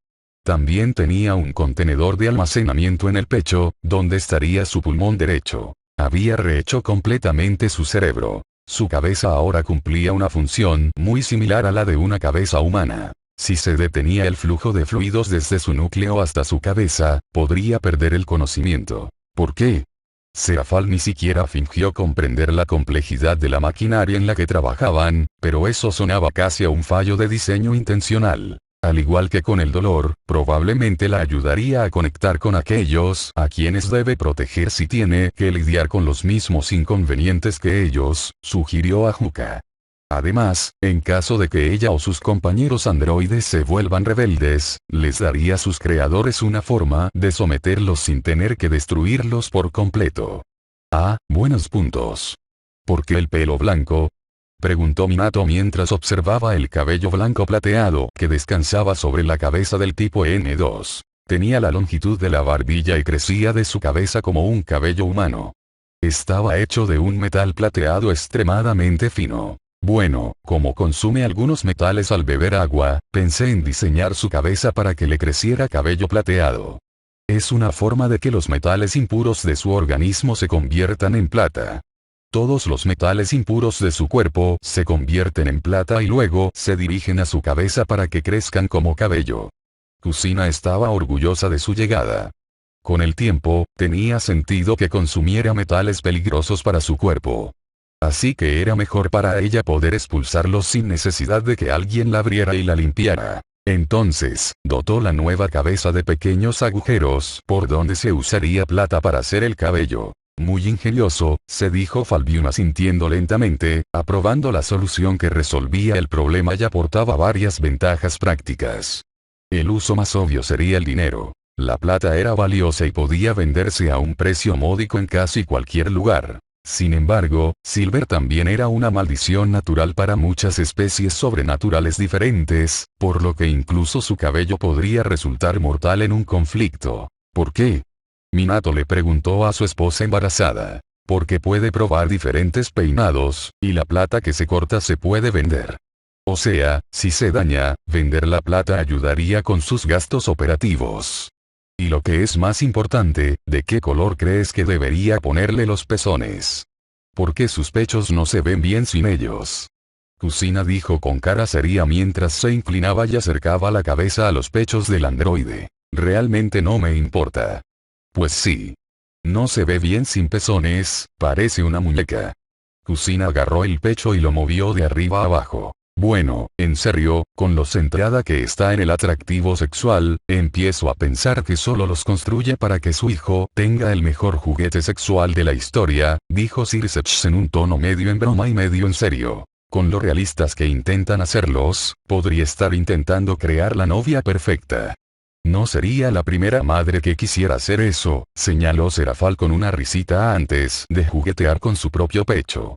También tenía un contenedor de almacenamiento en el pecho, donde estaría su pulmón derecho. Había rehecho completamente su cerebro. Su cabeza ahora cumplía una función muy similar a la de una cabeza humana. Si se detenía el flujo de fluidos desde su núcleo hasta su cabeza, podría perder el conocimiento. ¿Por qué? Serafal ni siquiera fingió comprender la complejidad de la maquinaria en la que trabajaban, pero eso sonaba casi a un fallo de diseño intencional. Al igual que con el dolor, probablemente la ayudaría a conectar con aquellos a quienes debe proteger si tiene que lidiar con los mismos inconvenientes que ellos, sugirió Ajuka. Además, en caso de que ella o sus compañeros androides se vuelvan rebeldes, les daría a sus creadores una forma de someterlos sin tener que destruirlos por completo. Ah, buenos puntos. ¿Por qué el pelo blanco? Preguntó Minato mientras observaba el cabello blanco plateado que descansaba sobre la cabeza del tipo N2. Tenía la longitud de la barbilla y crecía de su cabeza como un cabello humano. Estaba hecho de un metal plateado extremadamente fino. Bueno, como consume algunos metales al beber agua, pensé en diseñar su cabeza para que le creciera cabello plateado. Es una forma de que los metales impuros de su organismo se conviertan en plata. Todos los metales impuros de su cuerpo se convierten en plata y luego se dirigen a su cabeza para que crezcan como cabello. Kusina estaba orgullosa de su llegada. Con el tiempo, tenía sentido que consumiera metales peligrosos para su cuerpo. Así que era mejor para ella poder expulsarlos sin necesidad de que alguien la abriera y la limpiara. Entonces, dotó la nueva cabeza de pequeños agujeros por donde se usaría plata para hacer el cabello. Muy ingenioso, se dijo Falbium asintiendo lentamente, aprobando la solución que resolvía el problema y aportaba varias ventajas prácticas. El uso más obvio sería el dinero. La plata era valiosa y podía venderse a un precio módico en casi cualquier lugar. Sin embargo, Silver también era una maldición natural para muchas especies sobrenaturales diferentes, por lo que incluso su cabello podría resultar mortal en un conflicto. ¿Por qué? Minato le preguntó a su esposa embarazada. Porque puede probar diferentes peinados, y la plata que se corta se puede vender. O sea, si se daña, vender la plata ayudaría con sus gastos operativos. Y lo que es más importante, ¿de qué color crees que debería ponerle los pezones? Porque sus pechos no se ven bien sin ellos. Kusina dijo con cara seria mientras se inclinaba y acercaba la cabeza a los pechos del androide. Realmente no me importa. Pues sí. No se ve bien sin pezones, parece una muñeca. Kusina agarró el pecho y lo movió de arriba a abajo. Bueno, en serio, con lo centrada que está en el atractivo sexual, empiezo a pensar que solo los construye para que su hijo tenga el mejor juguete sexual de la historia, dijo Sirseps en un tono medio en broma y medio en serio. Con lo realistas que intentan hacerlos, podría estar intentando crear la novia perfecta. No sería la primera madre que quisiera hacer eso, señaló Serafal con una risita antes de juguetear con su propio pecho.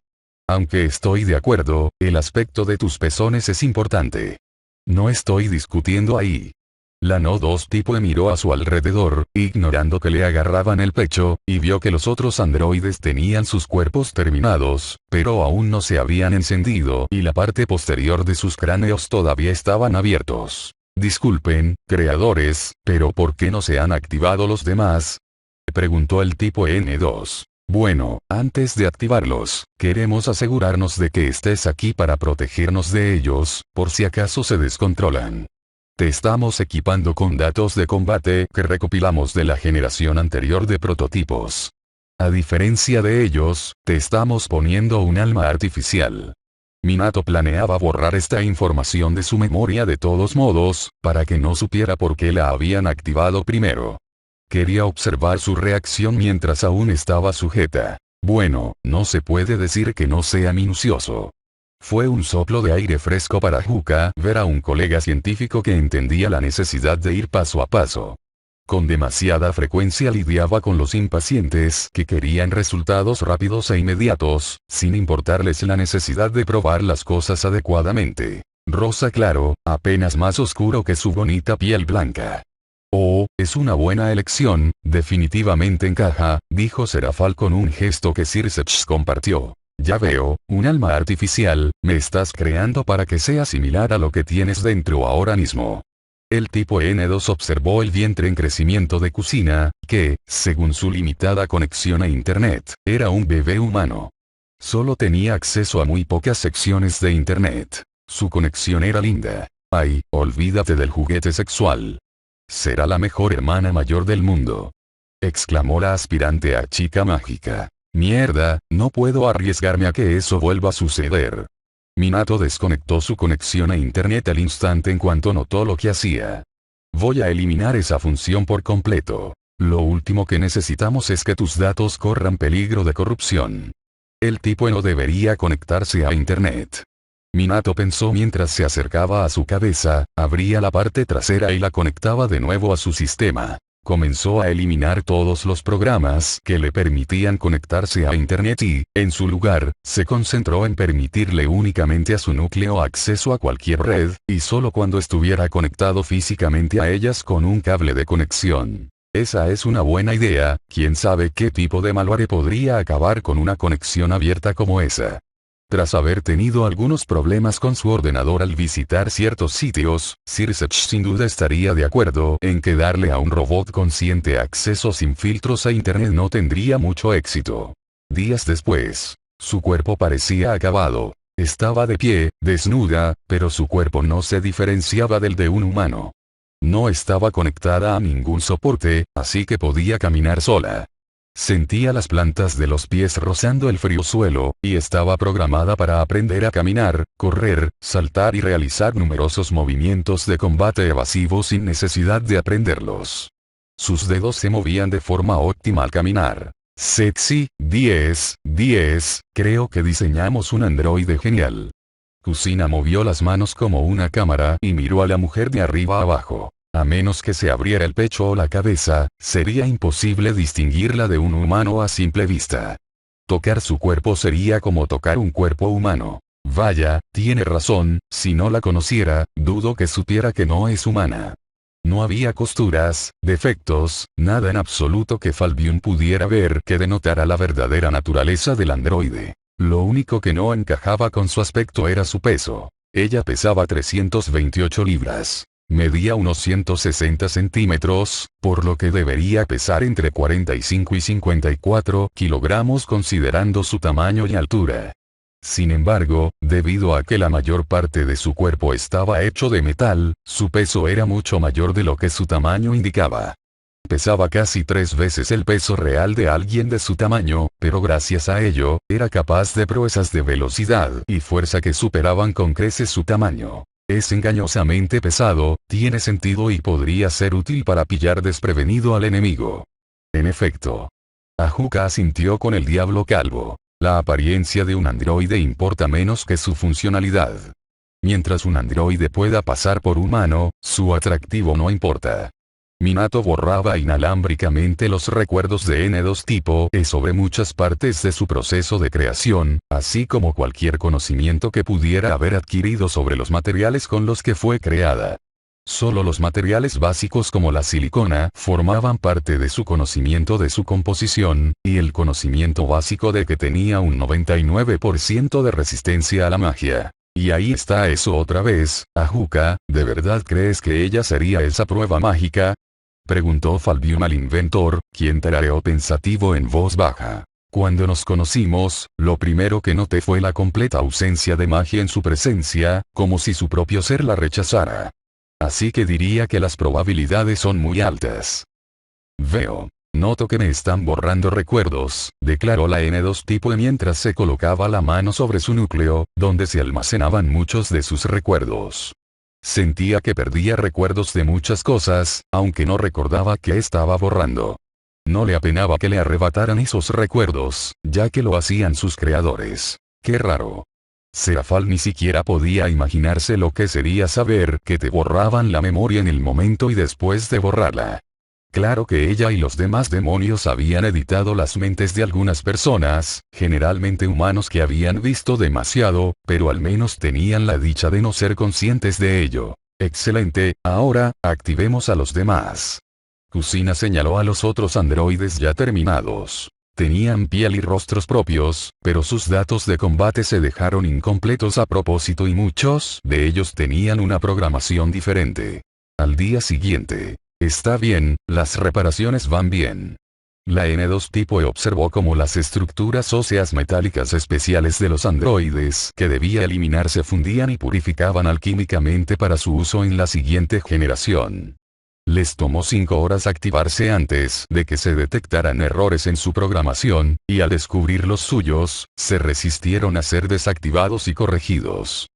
Aunque estoy de acuerdo, el aspecto de tus pezones es importante. No estoy discutiendo ahí. La No 2 tipo miró a su alrededor, ignorando que le agarraban el pecho, y vio que los otros androides tenían sus cuerpos terminados, pero aún no se habían encendido y la parte posterior de sus cráneos todavía estaban abiertos. Disculpen, creadores, pero ¿por qué no se han activado los demás? Preguntó el tipo N2. Bueno, antes de activarlos, queremos asegurarnos de que estés aquí para protegernos de ellos, por si acaso se descontrolan. Te estamos equipando con datos de combate que recopilamos de la generación anterior de prototipos. A diferencia de ellos, te estamos poniendo un alma artificial. Minato planeaba borrar esta información de su memoria de todos modos, para que no supiera por qué la habían activado primero. Quería observar su reacción mientras aún estaba sujeta. Bueno, no se puede decir que no sea minucioso. Fue un soplo de aire fresco para Juca ver a un colega científico que entendía la necesidad de ir paso a paso. Con demasiada frecuencia lidiaba con los impacientes que querían resultados rápidos e inmediatos, sin importarles la necesidad de probar las cosas adecuadamente. Rosa claro, apenas más oscuro que su bonita piel blanca. Oh, es una buena elección, definitivamente encaja, dijo Serafal con un gesto que Sirseps compartió. Ya veo, un alma artificial, me estás creando para que sea similar a lo que tienes dentro ahora mismo. El tipo N2 observó el vientre en crecimiento de Kusina, que, según su limitada conexión a internet, era un bebé humano. Solo tenía acceso a muy pocas secciones de internet. Su conexión era linda. Ay, olvídate del juguete sexual. Será la mejor hermana mayor del mundo. Exclamó la aspirante a chica mágica. Mierda, no puedo arriesgarme a que eso vuelva a suceder. Minato desconectó su conexión a internet al instante en cuanto notó lo que hacía. Voy a eliminar esa función por completo. Lo último que necesitamos es que tus datos corran peligro de corrupción. El tipo no debería conectarse a internet. Minato pensó mientras se acercaba a su cabeza, abría la parte trasera y la conectaba de nuevo a su sistema. Comenzó a eliminar todos los programas que le permitían conectarse a internet y, en su lugar, se concentró en permitirle únicamente a su núcleo acceso a cualquier red, y solo cuando estuviera conectado físicamente a ellas con un cable de conexión. Esa es una buena idea, quién sabe qué tipo de malware podría acabar con una conexión abierta como esa. Tras haber tenido algunos problemas con su ordenador al visitar ciertos sitios, Sirseps sin duda estaría de acuerdo en que darle a un robot consciente acceso sin filtros a internet no tendría mucho éxito. Días después, su cuerpo parecía acabado. Estaba de pie, desnuda, pero su cuerpo no se diferenciaba del de un humano. No estaba conectada a ningún soporte, así que podía caminar sola. Sentía las plantas de los pies rozando el frío suelo, y estaba programada para aprender a caminar, correr, saltar y realizar numerosos movimientos de combate evasivo sin necesidad de aprenderlos. Sus dedos se movían de forma óptima al caminar. Sexy, 10, creo que diseñamos un androide genial. Kusina movió las manos como una cámara y miró a la mujer de arriba a abajo. A menos que se abriera el pecho o la cabeza, sería imposible distinguirla de un humano a simple vista. Tocar su cuerpo sería como tocar un cuerpo humano. Vaya, tiene razón, si no la conociera, dudo que supiera que no es humana. No había costuras, defectos, nada en absoluto que Falbion pudiera ver que denotara la verdadera naturaleza del androide. Lo único que no encajaba con su aspecto era su peso. Ella pesaba 328 libras. Medía unos 160 centímetros, por lo que debería pesar entre 45 y 54 kilogramos considerando su tamaño y altura. Sin embargo, debido a que la mayor parte de su cuerpo estaba hecho de metal, su peso era mucho mayor de lo que su tamaño indicaba. Pesaba casi 3 veces el peso real de alguien de su tamaño, pero gracias a ello, era capaz de proezas de velocidad y fuerza que superaban con creces su tamaño. Es engañosamente pesado, tiene sentido y podría ser útil para pillar desprevenido al enemigo. En efecto. Ajuka asintió con el diablo calvo. La apariencia de un androide importa menos que su funcionalidad. Mientras un androide pueda pasar por humano, su atractivo no importa. Minato borraba inalámbricamente los recuerdos de N2 tipo E sobre muchas partes de su proceso de creación, así como cualquier conocimiento que pudiera haber adquirido sobre los materiales con los que fue creada. Solo los materiales básicos como la silicona formaban parte de su conocimiento de su composición, y el conocimiento básico de que tenía un 99% de resistencia a la magia. Y ahí está eso otra vez, Ajuka, ¿de verdad crees que ella sería esa prueba mágica? Preguntó Falbium al inventor, quien tarareó pensativo en voz baja. Cuando nos conocimos, lo primero que noté fue la completa ausencia de magia en su presencia, como si su propio ser la rechazara. Así que diría que las probabilidades son muy altas. Veo. Noto que me están borrando recuerdos, declaró la N2 tipo E mientras se colocaba la mano sobre su núcleo, donde se almacenaban muchos de sus recuerdos. Sentía que perdía recuerdos de muchas cosas, aunque no recordaba qué estaba borrando. No le apenaba que le arrebataran esos recuerdos, ya que lo hacían sus creadores. Qué raro. Serafal ni siquiera podía imaginarse lo que sería saber que te borraban la memoria en el momento y después de borrarla. Claro que ella y los demás demonios habían editado las mentes de algunas personas, generalmente humanos que habían visto demasiado, pero al menos tenían la dicha de no ser conscientes de ello. Excelente, ahora, activemos a los demás. Kusina señaló a los otros androides ya terminados. Tenían piel y rostros propios, pero sus datos de combate se dejaron incompletos a propósito y muchos de ellos tenían una programación diferente. Al día siguiente. Está bien, las reparaciones van bien. La N2 tipo E observó cómo las estructuras óseas metálicas especiales de los androides que debía eliminar se fundían y purificaban alquímicamente para su uso en la siguiente generación. Les tomó 5 horas activarse antes de que se detectaran errores en su programación, y al descubrir los suyos, se resistieron a ser desactivados y corregidos.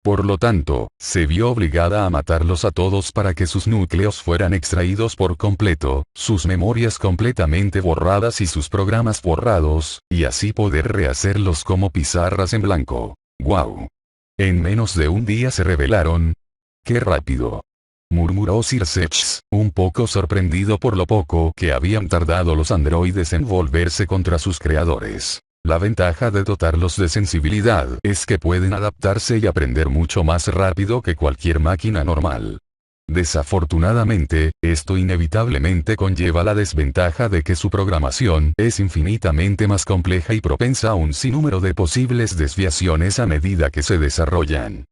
Por lo tanto, se vio obligada a matarlos a todos para que sus núcleos fueran extraídos por completo, sus memorias completamente borradas y sus programas borrados, y así poder rehacerlos como pizarras en blanco. ¡Guau! En menos de un día se revelaron. ¡Qué rápido! Murmuró Sir Sechs, un poco sorprendido por lo poco que habían tardado los androides en volverse contra sus creadores. La ventaja de dotarlos de sensibilidad es que pueden adaptarse y aprender mucho más rápido que cualquier máquina normal. Desafortunadamente, esto inevitablemente conlleva la desventaja de que su programación es infinitamente más compleja y propensa a un sinnúmero de posibles desviaciones a medida que se desarrollan.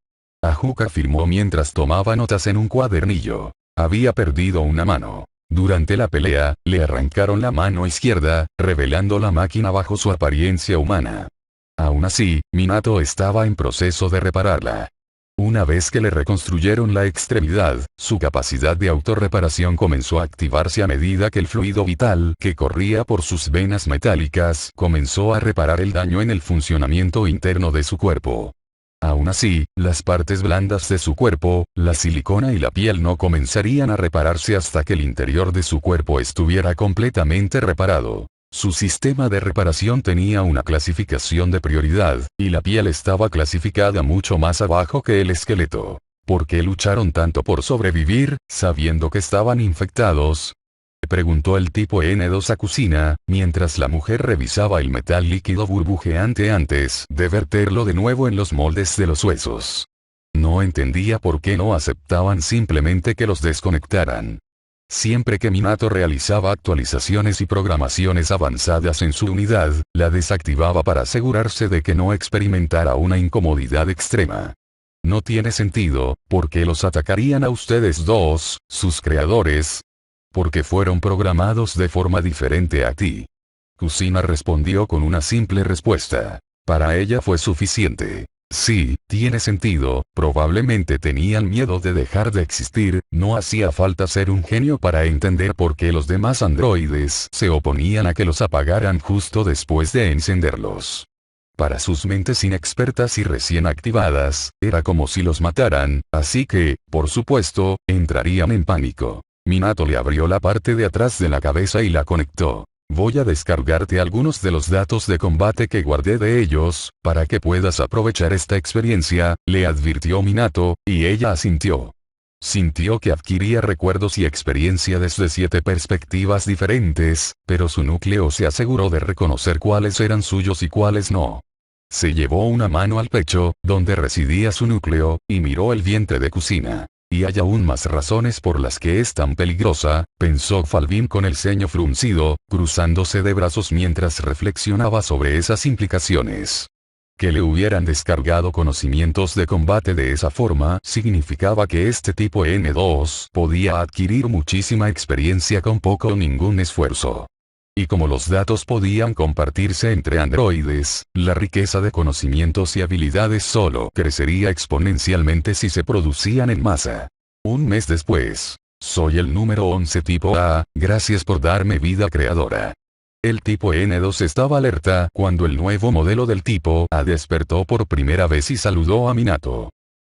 Ajuka afirmó mientras tomaba notas en un cuadernillo. Había perdido una mano. Durante la pelea, le arrancaron la mano izquierda, revelando la máquina bajo su apariencia humana. Aún así, Minato estaba en proceso de repararla. Una vez que le reconstruyeron la extremidad, su capacidad de autorreparación comenzó a activarse a medida que el fluido vital que corría por sus venas metálicas comenzó a reparar el daño en el funcionamiento interno de su cuerpo. Aún así, las partes blandas de su cuerpo, la silicona y la piel no comenzarían a repararse hasta que el interior de su cuerpo estuviera completamente reparado. Su sistema de reparación tenía una clasificación de prioridad, y la piel estaba clasificada mucho más abajo que el esqueleto. ¿Por qué lucharon tanto por sobrevivir, sabiendo que estaban infectados? Preguntó el tipo N2 a Kusina, mientras la mujer revisaba el metal líquido burbujeante antes de verterlo de nuevo en los moldes de los huesos. No entendía por qué no aceptaban simplemente que los desconectaran. Siempre que Minato realizaba actualizaciones y programaciones avanzadas en su unidad, la desactivaba para asegurarse de que no experimentara una incomodidad extrema. No tiene sentido, porque los atacarían a ustedes dos, sus creadores. Porque fueron programados de forma diferente a ti. Kusina respondió con una simple respuesta. Para ella fue suficiente. Sí, tiene sentido, probablemente tenían miedo de dejar de existir, no hacía falta ser un genio para entender por qué los demás androides se oponían a que los apagaran justo después de encenderlos. Para sus mentes inexpertas y recién activadas, era como si los mataran, así que, por supuesto, entrarían en pánico. Minato le abrió la parte de atrás de la cabeza y la conectó. Voy a descargarte algunos de los datos de combate que guardé de ellos, para que puedas aprovechar esta experiencia, le advirtió Minato, y ella asintió. Sintió que adquiría recuerdos y experiencia desde 7 perspectivas diferentes, pero su núcleo se aseguró de reconocer cuáles eran suyos y cuáles no. Se llevó una mano al pecho, donde residía su núcleo, y miró el vientre de Kushina. Y hay aún más razones por las que es tan peligrosa, pensó Falvin con el ceño fruncido, cruzándose de brazos mientras reflexionaba sobre esas implicaciones. Que le hubieran descargado conocimientos de combate de esa forma significaba que este tipo N2 podía adquirir muchísima experiencia con poco o ningún esfuerzo. Y como los datos podían compartirse entre androides, la riqueza de conocimientos y habilidades solo crecería exponencialmente si se producían en masa. Un mes después. Soy el número 11 tipo A, gracias por darme vida creadora. El tipo N2 estaba alerta cuando el nuevo modelo del tipo A despertó por primera vez y saludó a Minato.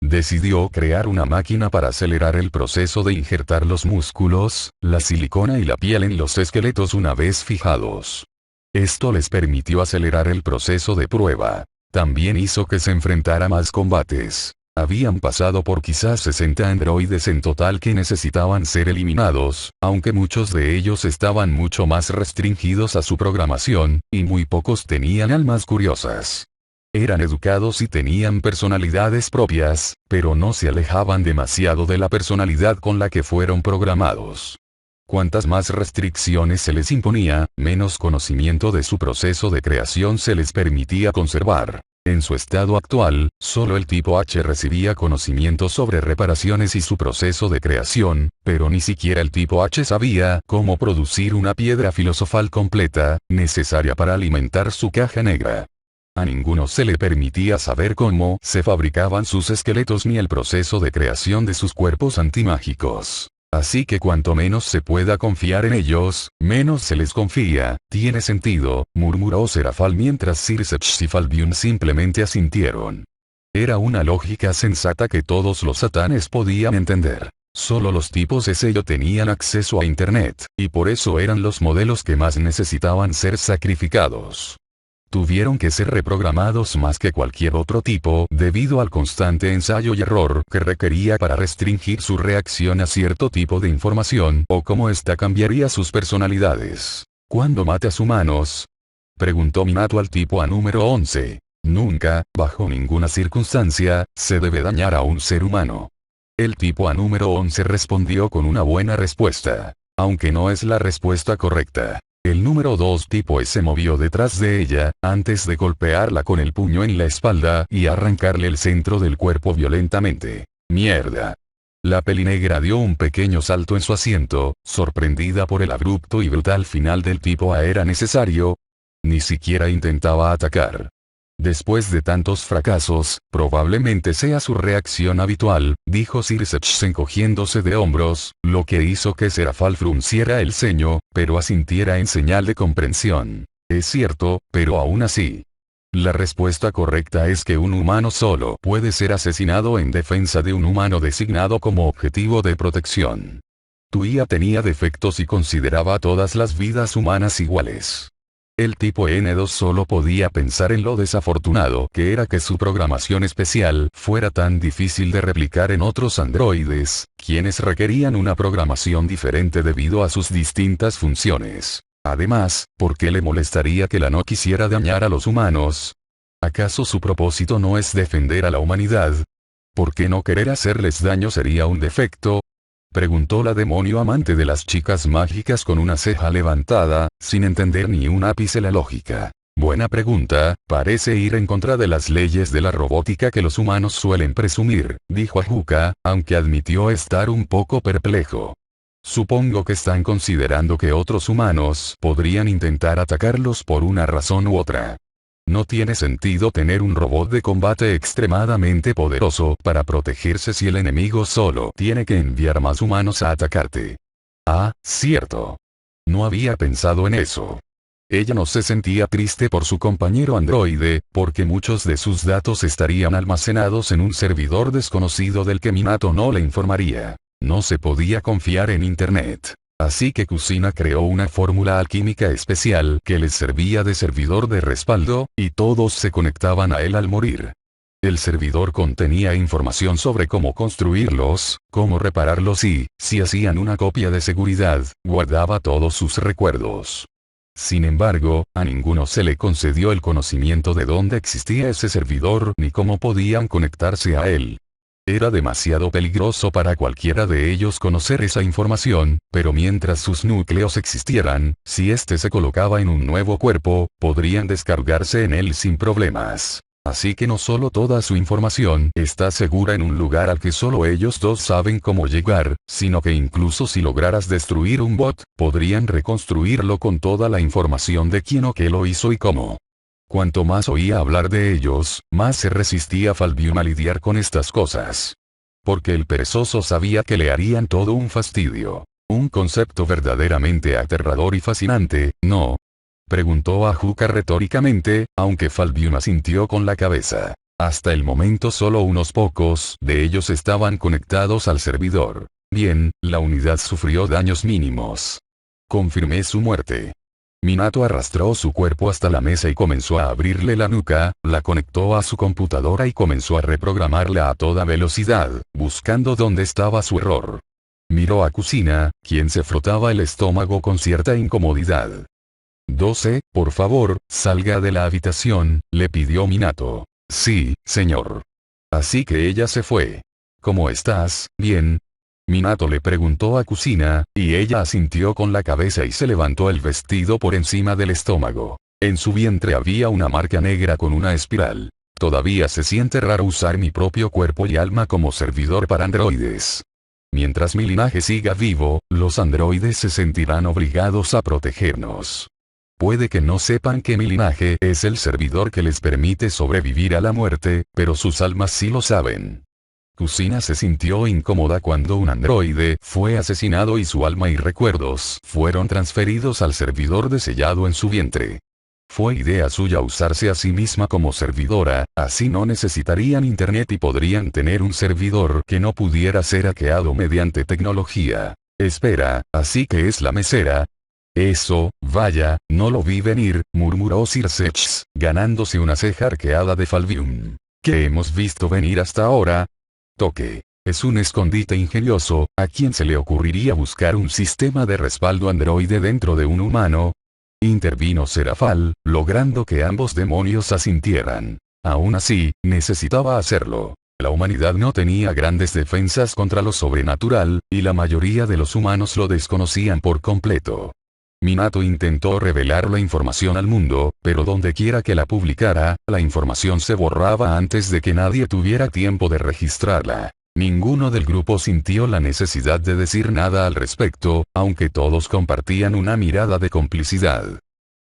Decidió crear una máquina para acelerar el proceso de injertar los músculos, la silicona y la piel en los esqueletos una vez fijados. Esto les permitió acelerar el proceso de prueba. También hizo que se enfrentara a más combates. Habían pasado por quizás 60 androides en total que necesitaban ser eliminados, aunque muchos de ellos estaban mucho más restringidos a su programación, y muy pocos tenían almas curiosas. Eran educados y tenían personalidades propias, pero no se alejaban demasiado de la personalidad con la que fueron programados. Cuantas más restricciones se les imponía, menos conocimiento de su proceso de creación se les permitía conservar. En su estado actual, solo el tipo H recibía conocimiento sobre reparaciones y su proceso de creación, pero ni siquiera el tipo H sabía cómo producir una piedra filosofal completa, necesaria para alimentar su caja negra. A ninguno se le permitía saber cómo se fabricaban sus esqueletos ni el proceso de creación de sus cuerpos antimágicos. Así que cuanto menos se pueda confiar en ellos, menos se les confía. Tiene sentido, murmuró Serafal mientras Circeps y Falbion simplemente asintieron. Era una lógica sensata que todos los satanes podían entender. Solo los tipos de sello tenían acceso a Internet, y por eso eran los modelos que más necesitaban ser sacrificados. Tuvieron que ser reprogramados más que cualquier otro tipo debido al constante ensayo y error que requería para restringir su reacción a cierto tipo de información o cómo ésta cambiaría sus personalidades. ¿Cuándo matas humanos?, preguntó Minato al tipo A número 11. Nunca, bajo ninguna circunstancia, se debe dañar a un ser humano. El tipo A número 11 respondió con una buena respuesta. Aunque no es la respuesta correcta. El número 2 tipo E se movió detrás de ella, antes de golpearla con el puño en la espalda y arrancarle el centro del cuerpo violentamente. ¡Mierda! La pelinegra dio un pequeño salto en su asiento, sorprendida por el abrupto y brutal final del tipo A. ¿Era necesario? Ni siquiera intentaba atacar. Después de tantos fracasos, probablemente sea su reacción habitual, dijo Circeps encogiéndose de hombros, lo que hizo que Serafal frunciera el ceño, pero asintiera en señal de comprensión. Es cierto, pero aún así. La respuesta correcta es que un humano solo puede ser asesinado en defensa de un humano designado como objetivo de protección. Tu IA tenía defectos y consideraba a todas las vidas humanas iguales. El tipo N2 solo podía pensar en lo desafortunado que era que su programación especial fuera tan difícil de replicar en otros androides, quienes requerían una programación diferente debido a sus distintas funciones. Además, ¿por qué le molestaría que la no quisiera dañar a los humanos? ¿Acaso su propósito no es defender a la humanidad? ¿Por qué no querer hacerles daño sería un defecto? Preguntó la demonio amante de las chicas mágicas con una ceja levantada, sin entender ni un ápice la lógica. Buena pregunta, parece ir en contra de las leyes de la robótica que los humanos suelen presumir, dijo Ajuka, aunque admitió estar un poco perplejo. Supongo que están considerando que otros humanos podrían intentar atacarlos por una razón u otra. No tiene sentido tener un robot de combate extremadamente poderoso para protegerse si el enemigo solo tiene que enviar más humanos a atacarte. Ah, cierto. No había pensado en eso. Ella no se sentía triste por su compañero androide, porque muchos de sus datos estarían almacenados en un servidor desconocido del que Minato no le informaría. No se podía confiar en Internet. Así que Kusina creó una fórmula alquímica especial que les servía de servidor de respaldo, y todos se conectaban a él al morir. El servidor contenía información sobre cómo construirlos, cómo repararlos y, si hacían una copia de seguridad, guardaba todos sus recuerdos. Sin embargo, a ninguno se le concedió el conocimiento de dónde existía ese servidor ni cómo podían conectarse a él. Era demasiado peligroso para cualquiera de ellos conocer esa información, pero mientras sus núcleos existieran, si éste se colocaba en un nuevo cuerpo, podrían descargarse en él sin problemas. Así que no solo toda su información está segura en un lugar al que solo ellos dos saben cómo llegar, sino que incluso si lograras destruir un bot, podrían reconstruirlo con toda la información de quién o qué lo hizo y cómo. Cuanto más oía hablar de ellos, más se resistía Falbium a lidiar con estas cosas. Porque el perezoso sabía que le harían todo un fastidio. Un concepto verdaderamente aterrador y fascinante, ¿no? Preguntó a Juca retóricamente, aunque Falbium asintió con la cabeza. Hasta el momento solo unos pocos de ellos estaban conectados al servidor. Bien, la unidad sufrió daños mínimos. Confirmé su muerte. Minato arrastró su cuerpo hasta la mesa y comenzó a abrirle la nuca, la conectó a su computadora y comenzó a reprogramarla a toda velocidad, buscando dónde estaba su error. Miró a Kusina, quien se frotaba el estómago con cierta incomodidad. 12, por favor, salga de la habitación, le pidió Minato. Sí, señor. Así que ella se fue. ¿Cómo estás? Bien. Minato le preguntó a Kusina, y ella asintió con la cabeza y se levantó el vestido por encima del estómago. En su vientre había una marca negra con una espiral. Todavía se siente raro usar mi propio cuerpo y alma como servidor para androides. Mientras mi linaje siga vivo, los androides se sentirán obligados a protegernos. Puede que no sepan que mi linaje es el servidor que les permite sobrevivir a la muerte, pero sus almas sí lo saben. Kusina se sintió incómoda cuando un androide fue asesinado y su alma y recuerdos fueron transferidos al servidor desellado en su vientre. Fue idea suya usarse a sí misma como servidora, así no necesitarían internet y podrían tener un servidor que no pudiera ser hackeado mediante tecnología. Espera, ¿así que es la mesera? Eso, vaya, no lo vi venir, murmuró Sir Sechs, ganándose una ceja arqueada de Falbium. ¿Qué hemos visto venir hasta ahora? Toque. Es un escondite ingenioso, ¿a quién se le ocurriría buscar un sistema de respaldo androide dentro de un humano? Intervino Serafal, logrando que ambos demonios asintieran. Aún así, necesitaba hacerlo. La humanidad no tenía grandes defensas contra lo sobrenatural, y la mayoría de los humanos lo desconocían por completo. Minato intentó revelar la información al mundo, pero donde quiera que la publicara, la información se borraba antes de que nadie tuviera tiempo de registrarla. Ninguno del grupo sintió la necesidad de decir nada al respecto, aunque todos compartían una mirada de complicidad.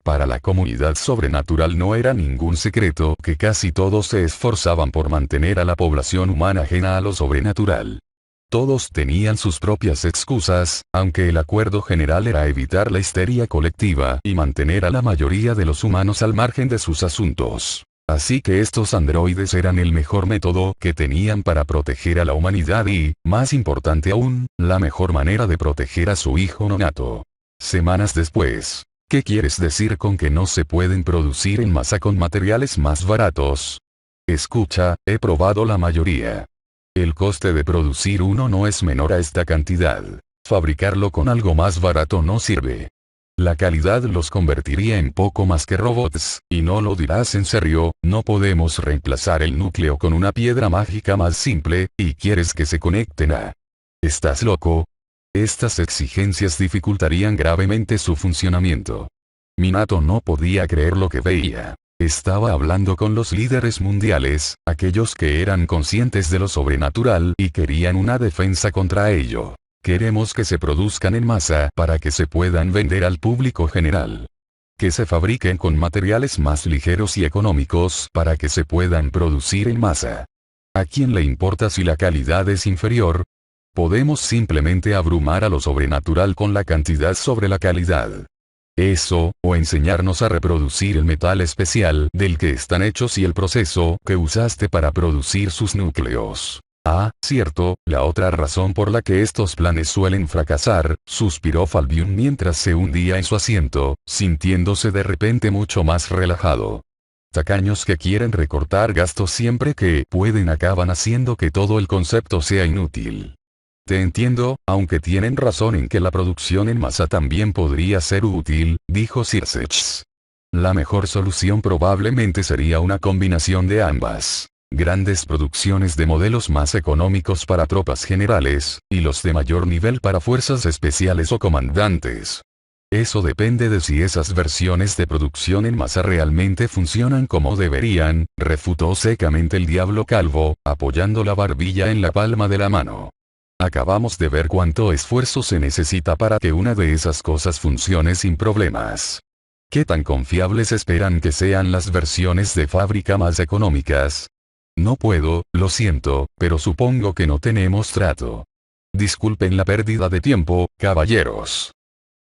Para la comunidad sobrenatural no era ningún secreto que casi todos se esforzaban por mantener a la población humana ajena a lo sobrenatural. Todos tenían sus propias excusas, aunque el acuerdo general era evitar la histeria colectiva y mantener a la mayoría de los humanos al margen de sus asuntos. Así que estos androides eran el mejor método que tenían para proteger a la humanidad y, más importante aún, la mejor manera de proteger a su hijo nonato. Semanas después. ¿Qué quieres decir con que no se pueden producir en masa con materiales más baratos? Escucha, he probado la mayoría. El coste de producir uno no es menor a esta cantidad. Fabricarlo con algo más barato no sirve. La calidad los convertiría en poco más que robots, y no lo dirás en serio, no podemos reemplazar el núcleo con una piedra mágica más simple, y quieres que se conecten a... ¿Estás loco? Estas exigencias dificultarían gravemente su funcionamiento. Minato no podía creer lo que veía. Estaba hablando con los líderes mundiales, aquellos que eran conscientes de lo sobrenatural y querían una defensa contra ello. Queremos que se produzcan en masa para que se puedan vender al público general. Que se fabriquen con materiales más ligeros y económicos para que se puedan producir en masa. ¿A quién le importa si la calidad es inferior? Podemos simplemente abrumar a lo sobrenatural con la cantidad sobre la calidad. Eso, o enseñarnos a reproducir el metal especial del que están hechos y el proceso que usaste para producir sus núcleos. Ah, cierto, la otra razón por la que estos planes suelen fracasar, suspiró Falbium mientras se hundía en su asiento, sintiéndose de repente mucho más relajado. Tacaños que quieren recortar gastos siempre que pueden acaban haciendo que todo el concepto sea inútil. Te entiendo, aunque tienen razón en que la producción en masa también podría ser útil, dijo Sirsex. La mejor solución probablemente sería una combinación de ambas. Grandes producciones de modelos más económicos para tropas generales, y los de mayor nivel para fuerzas especiales o comandantes. Eso depende de si esas versiones de producción en masa realmente funcionan como deberían, refutó secamente el diablo calvo, apoyando la barbilla en la palma de la mano. Acabamos de ver cuánto esfuerzo se necesita para que una de esas cosas funcione sin problemas. ¿Qué tan confiables esperan que sean las versiones de fábrica más económicas? No puedo, lo siento, pero supongo que no tenemos trato. Disculpen la pérdida de tiempo, caballeros.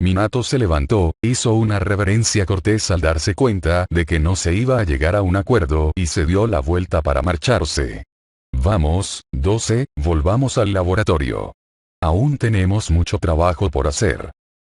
Minato se levantó, hizo una reverencia cortés al darse cuenta de que no se iba a llegar a un acuerdo y se dio la vuelta para marcharse. Vamos, 12, volvamos al laboratorio. Aún tenemos mucho trabajo por hacer.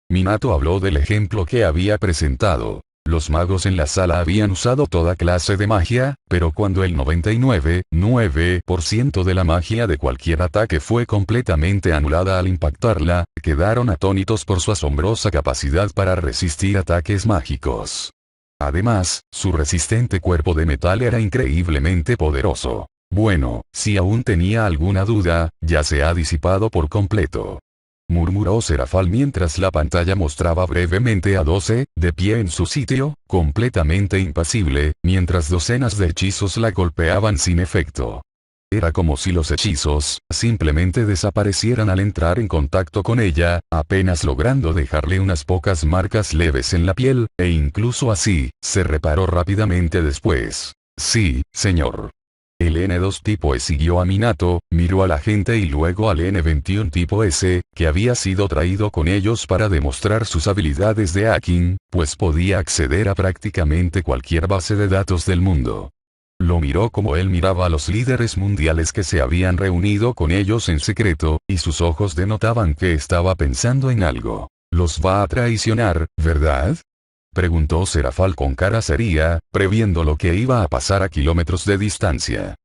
Minato habló del ejemplo que había presentado. Los magos en la sala habían usado toda clase de magia, pero cuando el 99,9% de la magia de cualquier ataque fue completamente anulada al impactarla, quedaron atónitos por su asombrosa capacidad para resistir ataques mágicos. Además, su resistente cuerpo de metal era increíblemente poderoso. Bueno, si aún tenía alguna duda, ya se ha disipado por completo. Murmuró Serafal mientras la pantalla mostraba brevemente a 12, de pie en su sitio, completamente impasible, mientras docenas de hechizos la golpeaban sin efecto. Era como si los hechizos, simplemente desaparecieran al entrar en contacto con ella, apenas logrando dejarle unas pocas marcas leves en la piel, e incluso así, se reparó rápidamente después. Sí, señor. El N2 tipo E siguió a Minato, miró a la gente y luego al N21 tipo S, que había sido traído con ellos para demostrar sus habilidades de hacking, pues podía acceder a prácticamente cualquier base de datos del mundo. Lo miró como él miraba a los líderes mundiales que se habían reunido con ellos en secreto, y sus ojos denotaban que estaba pensando en algo. ¿Los va a traicionar, verdad? Preguntó Serafal con cara seria, previendo lo que iba a pasar a kilómetros de distancia.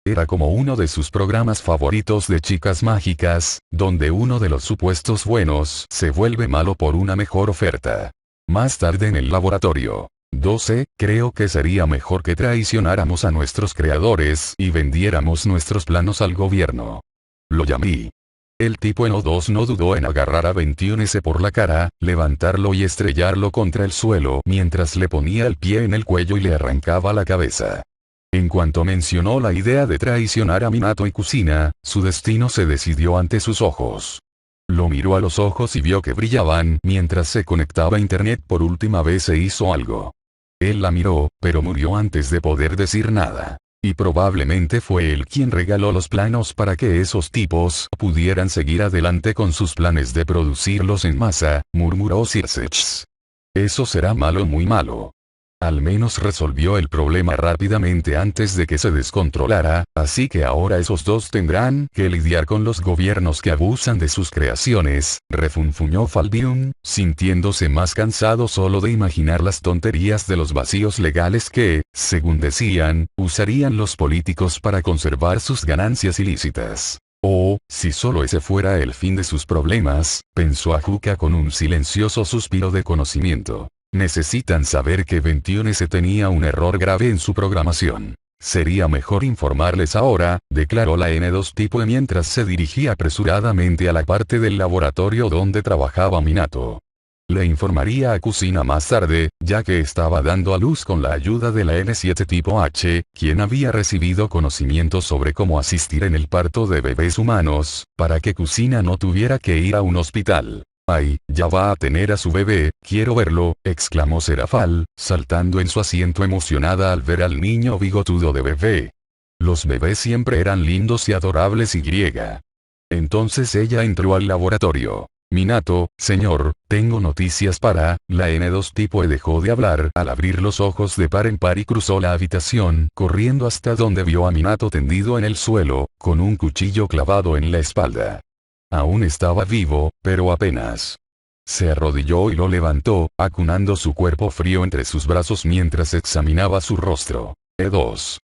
Era como uno de sus programas favoritos de chicas mágicas, donde uno de los supuestos buenos se vuelve malo por una mejor oferta. Más tarde en el laboratorio. 12, creo que sería mejor que traicionáramos a nuestros creadores y vendiéramos nuestros planos al gobierno. Lo llamé. El tipo en O2 no dudó en agarrar a 21S por la cara, levantarlo y estrellarlo contra el suelo mientras le ponía el pie en el cuello y le arrancaba la cabeza. En cuanto mencionó la idea de traicionar a Minato y Kusina, su destino se decidió ante sus ojos. Lo miró a los ojos y vio que brillaban mientras se conectaba a internet por última vez e hizo algo. Él la miró, pero murió antes de poder decir nada. Y probablemente fue él quien regaló los planos para que esos tipos pudieran seguir adelante con sus planes de producirlos en masa, murmuró Sirsex. Eso será malo, muy malo. Al menos resolvió el problema rápidamente antes de que se descontrolara, así que ahora esos dos tendrán que lidiar con los gobiernos que abusan de sus creaciones, refunfuñó Falbium, sintiéndose más cansado solo de imaginar las tonterías de los vacíos legales que, según decían, usarían los políticos para conservar sus ganancias ilícitas. Oh, si solo ese fuera el fin de sus problemas, pensó Ajuka con un silencioso suspiro de conocimiento. Necesitan saber que 21S tenía un error grave en su programación. Sería mejor informarles ahora, declaró la N2 tipo E mientras se dirigía apresuradamente a la parte del laboratorio donde trabajaba Minato. Le informaría a Kusina más tarde, ya que estaba dando a luz con la ayuda de la N7 tipo H, quien había recibido conocimiento sobre cómo asistir en el parto de bebés humanos, para que Kusina no tuviera que ir a un hospital. Ay, ya va a tener a su bebé, quiero verlo, exclamó Serafal, saltando en su asiento emocionada al ver al niño bigotudo de bebé. Los bebés siempre eran lindos y adorables y griega. Entonces ella entró al laboratorio. Minato, señor, tengo noticias para, la N2 tipo E dejó de hablar al abrir los ojos de par en par y cruzó la habitación, corriendo hasta donde vio a Minato tendido en el suelo, con un cuchillo clavado en la espalda. Aún estaba vivo, pero apenas. Se arrodilló y lo levantó, acunando su cuerpo frío entre sus brazos mientras examinaba su rostro. E2.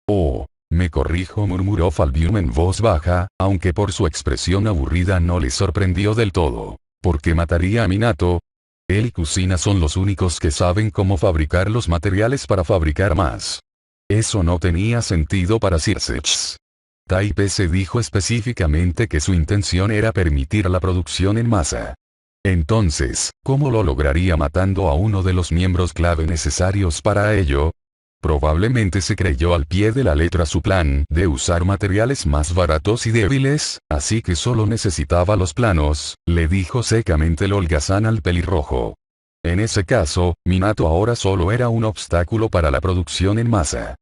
Oh. Me corrijo, murmuró Falbium en voz baja, aunque por su expresión aburrida no le sorprendió del todo. ¿Por qué mataría a Minato? Él y Kusina son los únicos que saben cómo fabricar los materiales para fabricar más. Eso no tenía sentido para Circe. Taipe se dijo específicamente que su intención era permitir la producción en masa. Entonces, ¿cómo lo lograría matando a uno de los miembros clave necesarios para ello? Probablemente se creyó al pie de la letra su plan de usar materiales más baratos y débiles, así que solo necesitaba los planos, le dijo secamente el holgazán al pelirrojo. En ese caso, Minato ahora solo era un obstáculo para la producción en masa.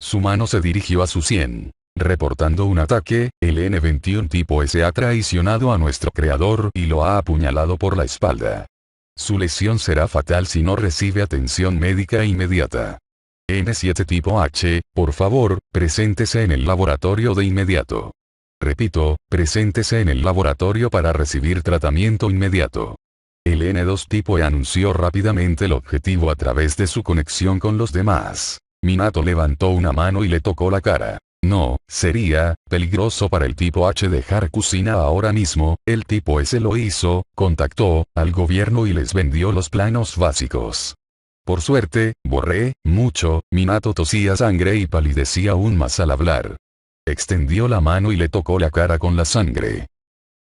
Su mano se dirigió a su sien. Reportando un ataque, el N21 tipo S ha traicionado a nuestro creador y lo ha apuñalado por la espalda. Su lesión será fatal si no recibe atención médica inmediata. N7 tipo H, por favor, preséntese en el laboratorio de inmediato. Repito, preséntese en el laboratorio para recibir tratamiento inmediato. El N2 tipo E anunció rápidamente el objetivo a través de su conexión con los demás. Minato levantó una mano y le tocó la cara. No, sería peligroso para el tipo H dejar Kusina ahora mismo. El tipo S lo hizo, contactó al gobierno y les vendió los planos básicos. Por suerte, borré mucho. Minato tosía sangre y palidecía aún más al hablar. Extendió la mano y le tocó la cara con la sangre.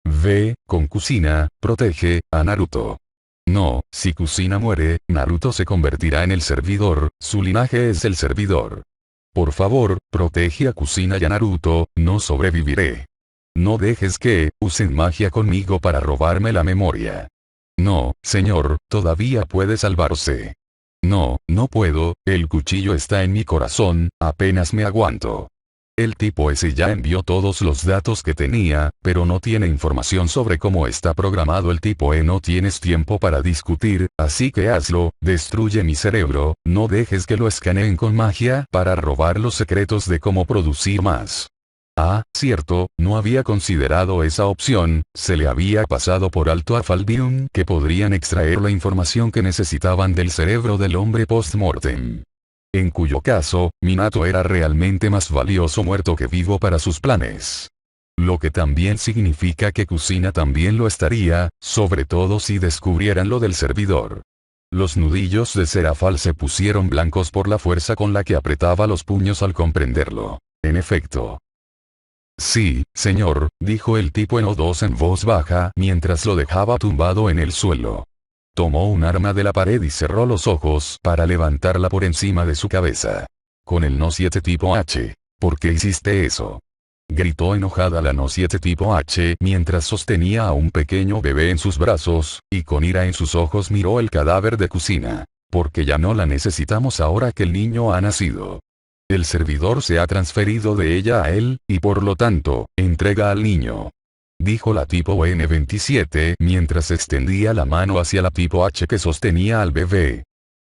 Ve, con Kusina, protege a Naruto. No, si Kusina muere, Naruto se convertirá en el servidor, su linaje es el servidor. Por favor, protege a Kusina y a Naruto, no sobreviviré. No dejes que usen magia conmigo para robarme la memoria. No, señor, todavía puede salvarse. No, no puedo, el cuchillo está en mi corazón, apenas me aguanto. El tipo ese ya envió todos los datos que tenía, pero no tiene información sobre cómo está programado el tipo E. No tienes tiempo para discutir, así que hazlo, destruye mi cerebro, no dejes que lo escaneen con magia para robar los secretos de cómo producir más. Ah, cierto, no había considerado esa opción, se le había pasado por alto a Falbium que podrían extraer la información que necesitaban del cerebro del hombre post-mortem. En cuyo caso, Minato era realmente más valioso muerto que vivo para sus planes. Lo que también significa que Kusina también lo estaría, sobre todo si descubrieran lo del servidor. Los nudillos de Serafal se pusieron blancos por la fuerza con la que apretaba los puños al comprenderlo. En efecto. Sí, señor, dijo el tipo N2 en voz baja mientras lo dejaba tumbado en el suelo. Tomó un arma de la pared y cerró los ojos para levantarla por encima de su cabeza. Con el No-7 tipo H. ¿Por qué hiciste eso? Gritó enojada la No-7 tipo H mientras sostenía a un pequeño bebé en sus brazos, y con ira en sus ojos miró el cadáver de Kusina. Porque ya no la necesitamos ahora que el niño ha nacido. El servidor se ha transferido de ella a él, y por lo tanto, entrega al niño. Dijo la tipo N27 mientras extendía la mano hacia la tipo H que sostenía al bebé.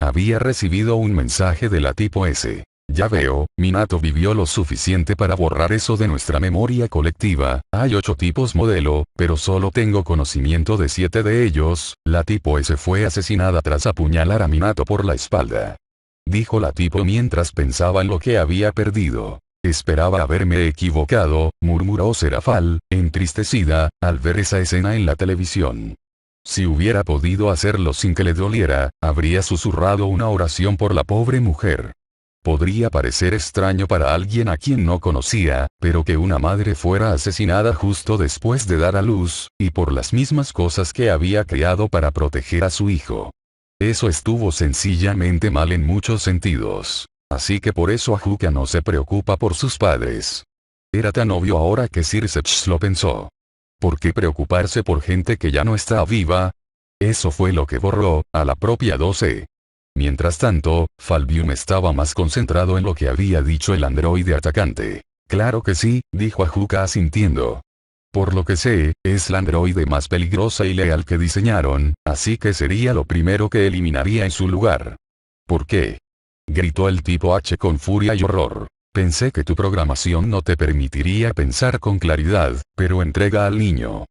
Había recibido un mensaje de la tipo S. Ya veo, Minato vivió lo suficiente para borrar eso de nuestra memoria colectiva. Hay 8 tipos modelo, pero solo tengo conocimiento de 7 de ellos. La tipo S fue asesinada tras apuñalar a Minato por la espalda. Dijo la tipo mientras pensaba en lo que había perdido. Esperaba haberme equivocado, murmuró Serafal, entristecida, al ver esa escena en la televisión. Si hubiera podido hacerlo sin que le doliera, habría susurrado una oración por la pobre mujer. Podría parecer extraño para alguien a quien no conocía, pero que una madre fuera asesinada justo después de dar a luz, y por las mismas cosas que había creado para proteger a su hijo. Eso estuvo sencillamente mal en muchos sentidos. Así que por eso Ajuka no se preocupa por sus padres. Era tan obvio ahora que Circe lo pensó. ¿Por qué preocuparse por gente que ya no está viva? Eso fue lo que borró a la propia 12. Mientras tanto, Falbium estaba más concentrado en lo que había dicho el androide atacante. Claro que sí, dijo Ajuka asintiendo. Por lo que sé, es la androide más peligrosa y leal que diseñaron, así que sería lo primero que eliminaría en su lugar. ¿Por qué? Gritó el tipo H con furia y horror. Pensé que tu programación no te permitiría pensar con claridad, pero entrega al niño.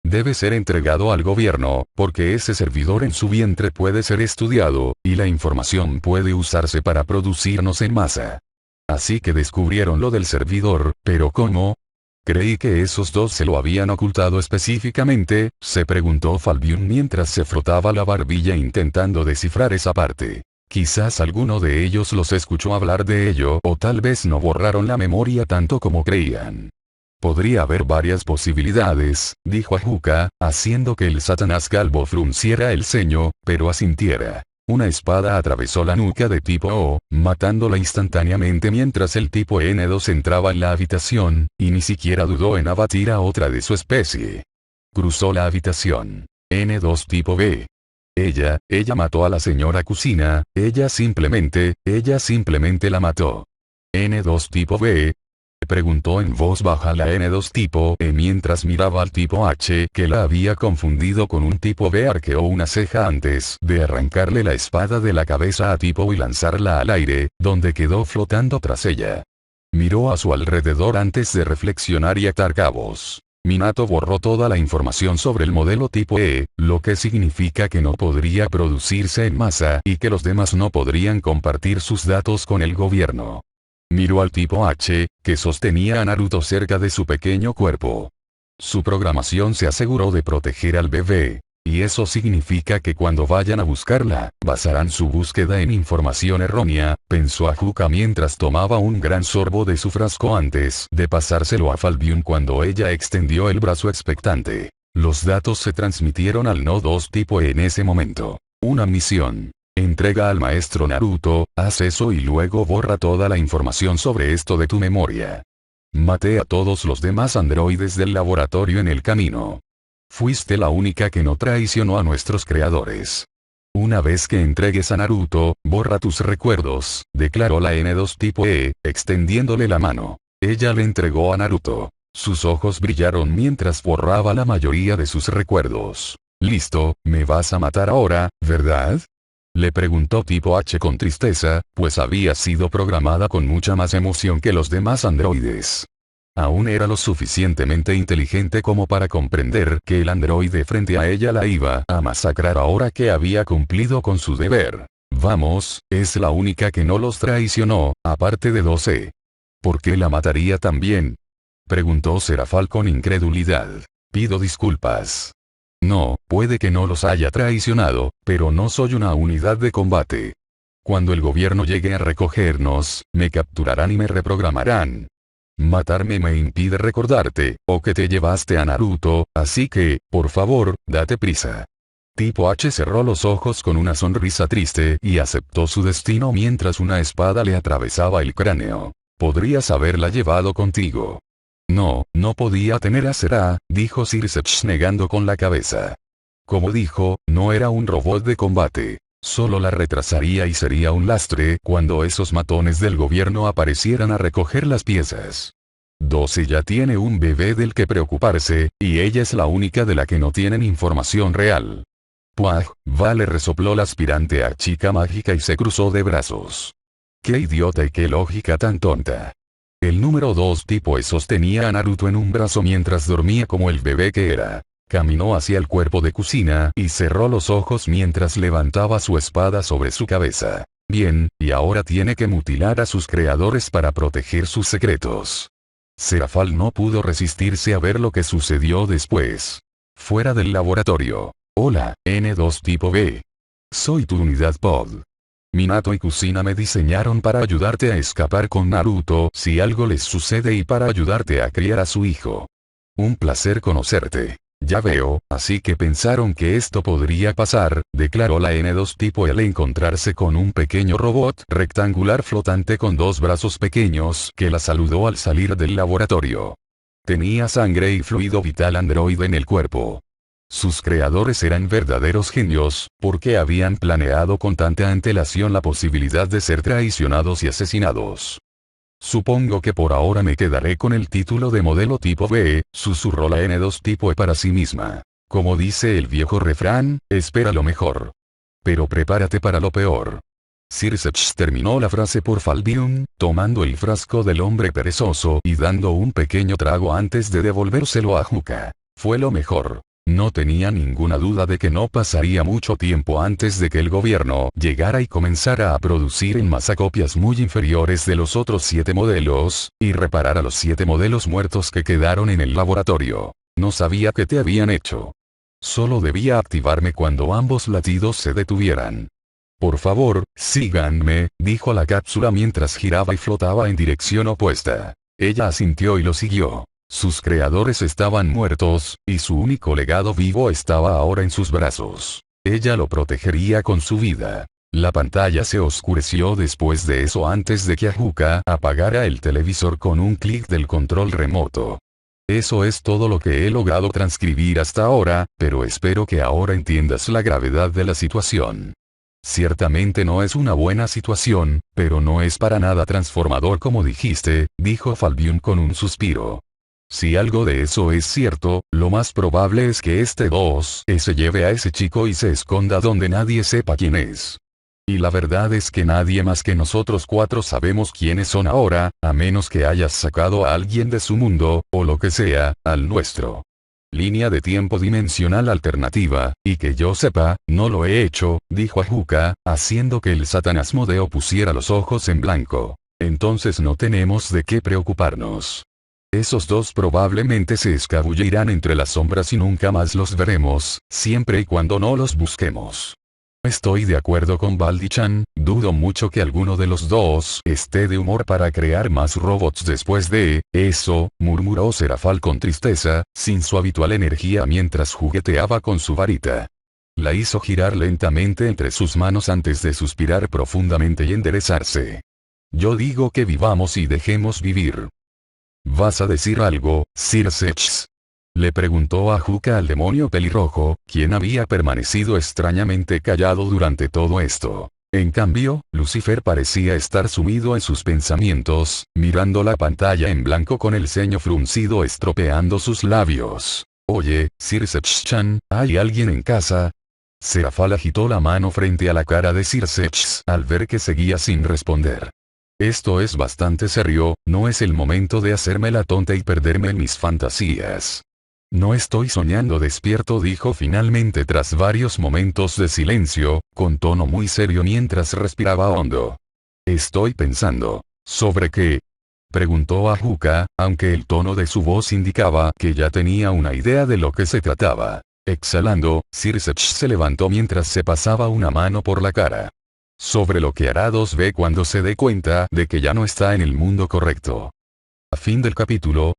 Debe ser entregado al gobierno, porque ese servidor en su vientre puede ser estudiado, y la información puede usarse para producirnos en masa. Así que descubrieron lo del servidor, pero ¿cómo? Creí que esos dos se lo habían ocultado específicamente, se preguntó Falbium mientras se frotaba la barbilla intentando descifrar esa parte. Quizás alguno de ellos los escuchó hablar de ello o tal vez no borraron la memoria tanto como creían. Podría haber varias posibilidades, dijo Ajuka, haciendo que el Satanás calvo frunciera el ceño, pero asintiera. Una espada atravesó la nuca de tipo O, matándola instantáneamente mientras el tipo N2 entraba en la habitación, y ni siquiera dudó en abatir a otra de su especie. Cruzó la habitación. N2 tipo B. Ella mató a la señora Kusina, ella simplemente la mató. N2 tipo B. Preguntó en voz baja la N2 tipo E mientras miraba al tipo H que la había confundido con un tipo B. Arqueó una ceja antes de arrancarle la espada de la cabeza a tipo y lanzarla al aire, donde quedó flotando tras ella. Miró a su alrededor antes de reflexionar y atar cabos. Minato borró toda la información sobre el modelo tipo E, lo que significa que no podría producirse en masa y que los demás no podrían compartir sus datos con el gobierno. Miró al tipo H, que sostenía a Naruto cerca de su pequeño cuerpo. Su programación se aseguró de proteger al bebé. Y eso significa que cuando vayan a buscarla, basarán su búsqueda en información errónea, pensó Ajuka mientras tomaba un gran sorbo de su frasco antes de pasárselo a Falbium cuando ella extendió el brazo expectante. Los datos se transmitieron al No 2 tipo en ese momento. Una misión. Entrega al maestro Naruto, haz eso y luego borra toda la información sobre esto de tu memoria. Maté a todos los demás androides del laboratorio en el camino. Fuiste la única que no traicionó a nuestros creadores. Una vez que entregues a Naruto, borra tus recuerdos, declaró la N2 tipo E, extendiéndole la mano. Ella le entregó a Naruto. Sus ojos brillaron mientras borraba la mayoría de sus recuerdos. Listo, me vas a matar ahora, ¿verdad? Le preguntó tipo H con tristeza, pues había sido programada con mucha más emoción que los demás androides. Aún era lo suficientemente inteligente como para comprender que el androide frente a ella la iba a masacrar ahora que había cumplido con su deber. Vamos, es la única que no los traicionó, aparte de 12. ¿Por qué la mataría también? Preguntó Serafal con incredulidad. Pido disculpas. No, puede que no los haya traicionado, pero no soy una unidad de combate. Cuando el gobierno llegue a recogernos, me capturarán y me reprogramarán. Matarme me impide recordarte, o que te llevaste a Naruto, así que, por favor, date prisa. Tipo H cerró los ojos con una sonrisa triste y aceptó su destino mientras una espada le atravesaba el cráneo. Podrías haberla llevado contigo. No podía tener a Será, dijo Circe negando con la cabeza. Como dijo, no era un robot de combate. Solo la retrasaría y sería un lastre cuando esos matones del gobierno aparecieran a recoger las piezas. 12 ya tiene un bebé del que preocuparse, y ella es la única de la que no tienen información real. Puaj, Vale resopló la aspirante a chica mágica y se cruzó de brazos. Qué idiota y qué lógica tan tonta. El número 2 tipo E sostenía a Naruto en un brazo mientras dormía como el bebé que era. Caminó hacia el cuerpo de Kusina y cerró los ojos mientras levantaba su espada sobre su cabeza. Bien, y ahora tiene que mutilar a sus creadores para proteger sus secretos. Serafal no pudo resistirse a ver lo que sucedió después. Fuera del laboratorio. Hola, N2 tipo B. Soy tu unidad pod. Minato y Kusina me diseñaron para ayudarte a escapar con Naruto si algo les sucede y para ayudarte a criar a su hijo. Un placer conocerte. Ya veo, así que pensaron que esto podría pasar, declaró la N2 tipo al encontrarse con un pequeño robot rectangular flotante con 2 brazos pequeños que la saludó al salir del laboratorio. Tenía sangre y fluido vital androide en el cuerpo. Sus creadores eran verdaderos genios, porque habían planeado con tanta antelación la posibilidad de ser traicionados y asesinados. Supongo que por ahora me quedaré con el título de modelo tipo B, susurró la N2 tipo E para sí misma. Como dice el viejo refrán, espera lo mejor. Pero prepárate para lo peor. Circe terminó la frase por Falbion, tomando el frasco del hombre perezoso y dando un pequeño trago antes de devolvérselo a Juca. Fue lo mejor. No tenía ninguna duda de que no pasaría mucho tiempo antes de que el gobierno llegara y comenzara a producir en masa copias muy inferiores de los otros 7 modelos, y reparar a los 7 modelos muertos que quedaron en el laboratorio. No sabía qué te habían hecho. Solo debía activarme cuando ambos latidos se detuvieran. Por favor, síganme, dijo la cápsula mientras giraba y flotaba en dirección opuesta. Ella asintió y lo siguió. Sus creadores estaban muertos, y su único legado vivo estaba ahora en sus brazos. Ella lo protegería con su vida. La pantalla se oscureció después de eso antes de que Ajuka apagara el televisor con un clic del control remoto. Eso es todo lo que he logrado transcribir hasta ahora, pero espero que ahora entiendas la gravedad de la situación. Ciertamente no es una buena situación, pero no es para nada transformador como dijiste, dijo Falbion con un suspiro. Si algo de eso es cierto, lo más probable es que este 2 se lleve a ese chico y se esconda donde nadie sepa quién es. Y la verdad es que nadie más que nosotros 4 sabemos quiénes son ahora, a menos que hayas sacado a alguien de su mundo, o lo que sea, al nuestro. Línea de tiempo dimensional alternativa, y que yo sepa, no lo he hecho, dijo Ajuka, haciendo que el Satanás Modeo pusiera los ojos en blanco. Entonces no tenemos de qué preocuparnos. Esos 2 probablemente se escabullirán entre las sombras y nunca más los veremos, siempre y cuando no los busquemos. Estoy de acuerdo con Baldi-chan, dudo mucho que alguno de los 2 esté de humor para crear más robots después de eso, murmuró Serafal con tristeza, sin su habitual energía mientras jugueteaba con su varita. La hizo girar lentamente entre sus manos antes de suspirar profundamente y enderezarse. Yo digo que vivamos y dejemos vivir. ¿Vas a decir algo, Circe? Le preguntó Ajuka al demonio pelirrojo, quien había permanecido extrañamente callado durante todo esto. En cambio, Lucifer parecía estar sumido en sus pensamientos, mirando la pantalla en blanco con el ceño fruncido estropeando sus labios. Oye, Circe-chan, ¿hay alguien en casa? Serafal agitó la mano frente a la cara de Circe al ver que seguía sin responder. Esto es bastante serio, no es el momento de hacerme la tonta y perderme en mis fantasías. No estoy soñando despierto, dijo finalmente tras varios momentos de silencio, con tono muy serio mientras respiraba hondo. Estoy pensando. ¿Sobre qué? Preguntó Ajuka, aunque el tono de su voz indicaba que ya tenía una idea de lo que se trataba. Exhalando, Circe se levantó mientras se pasaba una mano por la cara. Sobre lo que hará 2B cuando se dé cuenta de que ya no está en el mundo correcto. A fin del capítulo,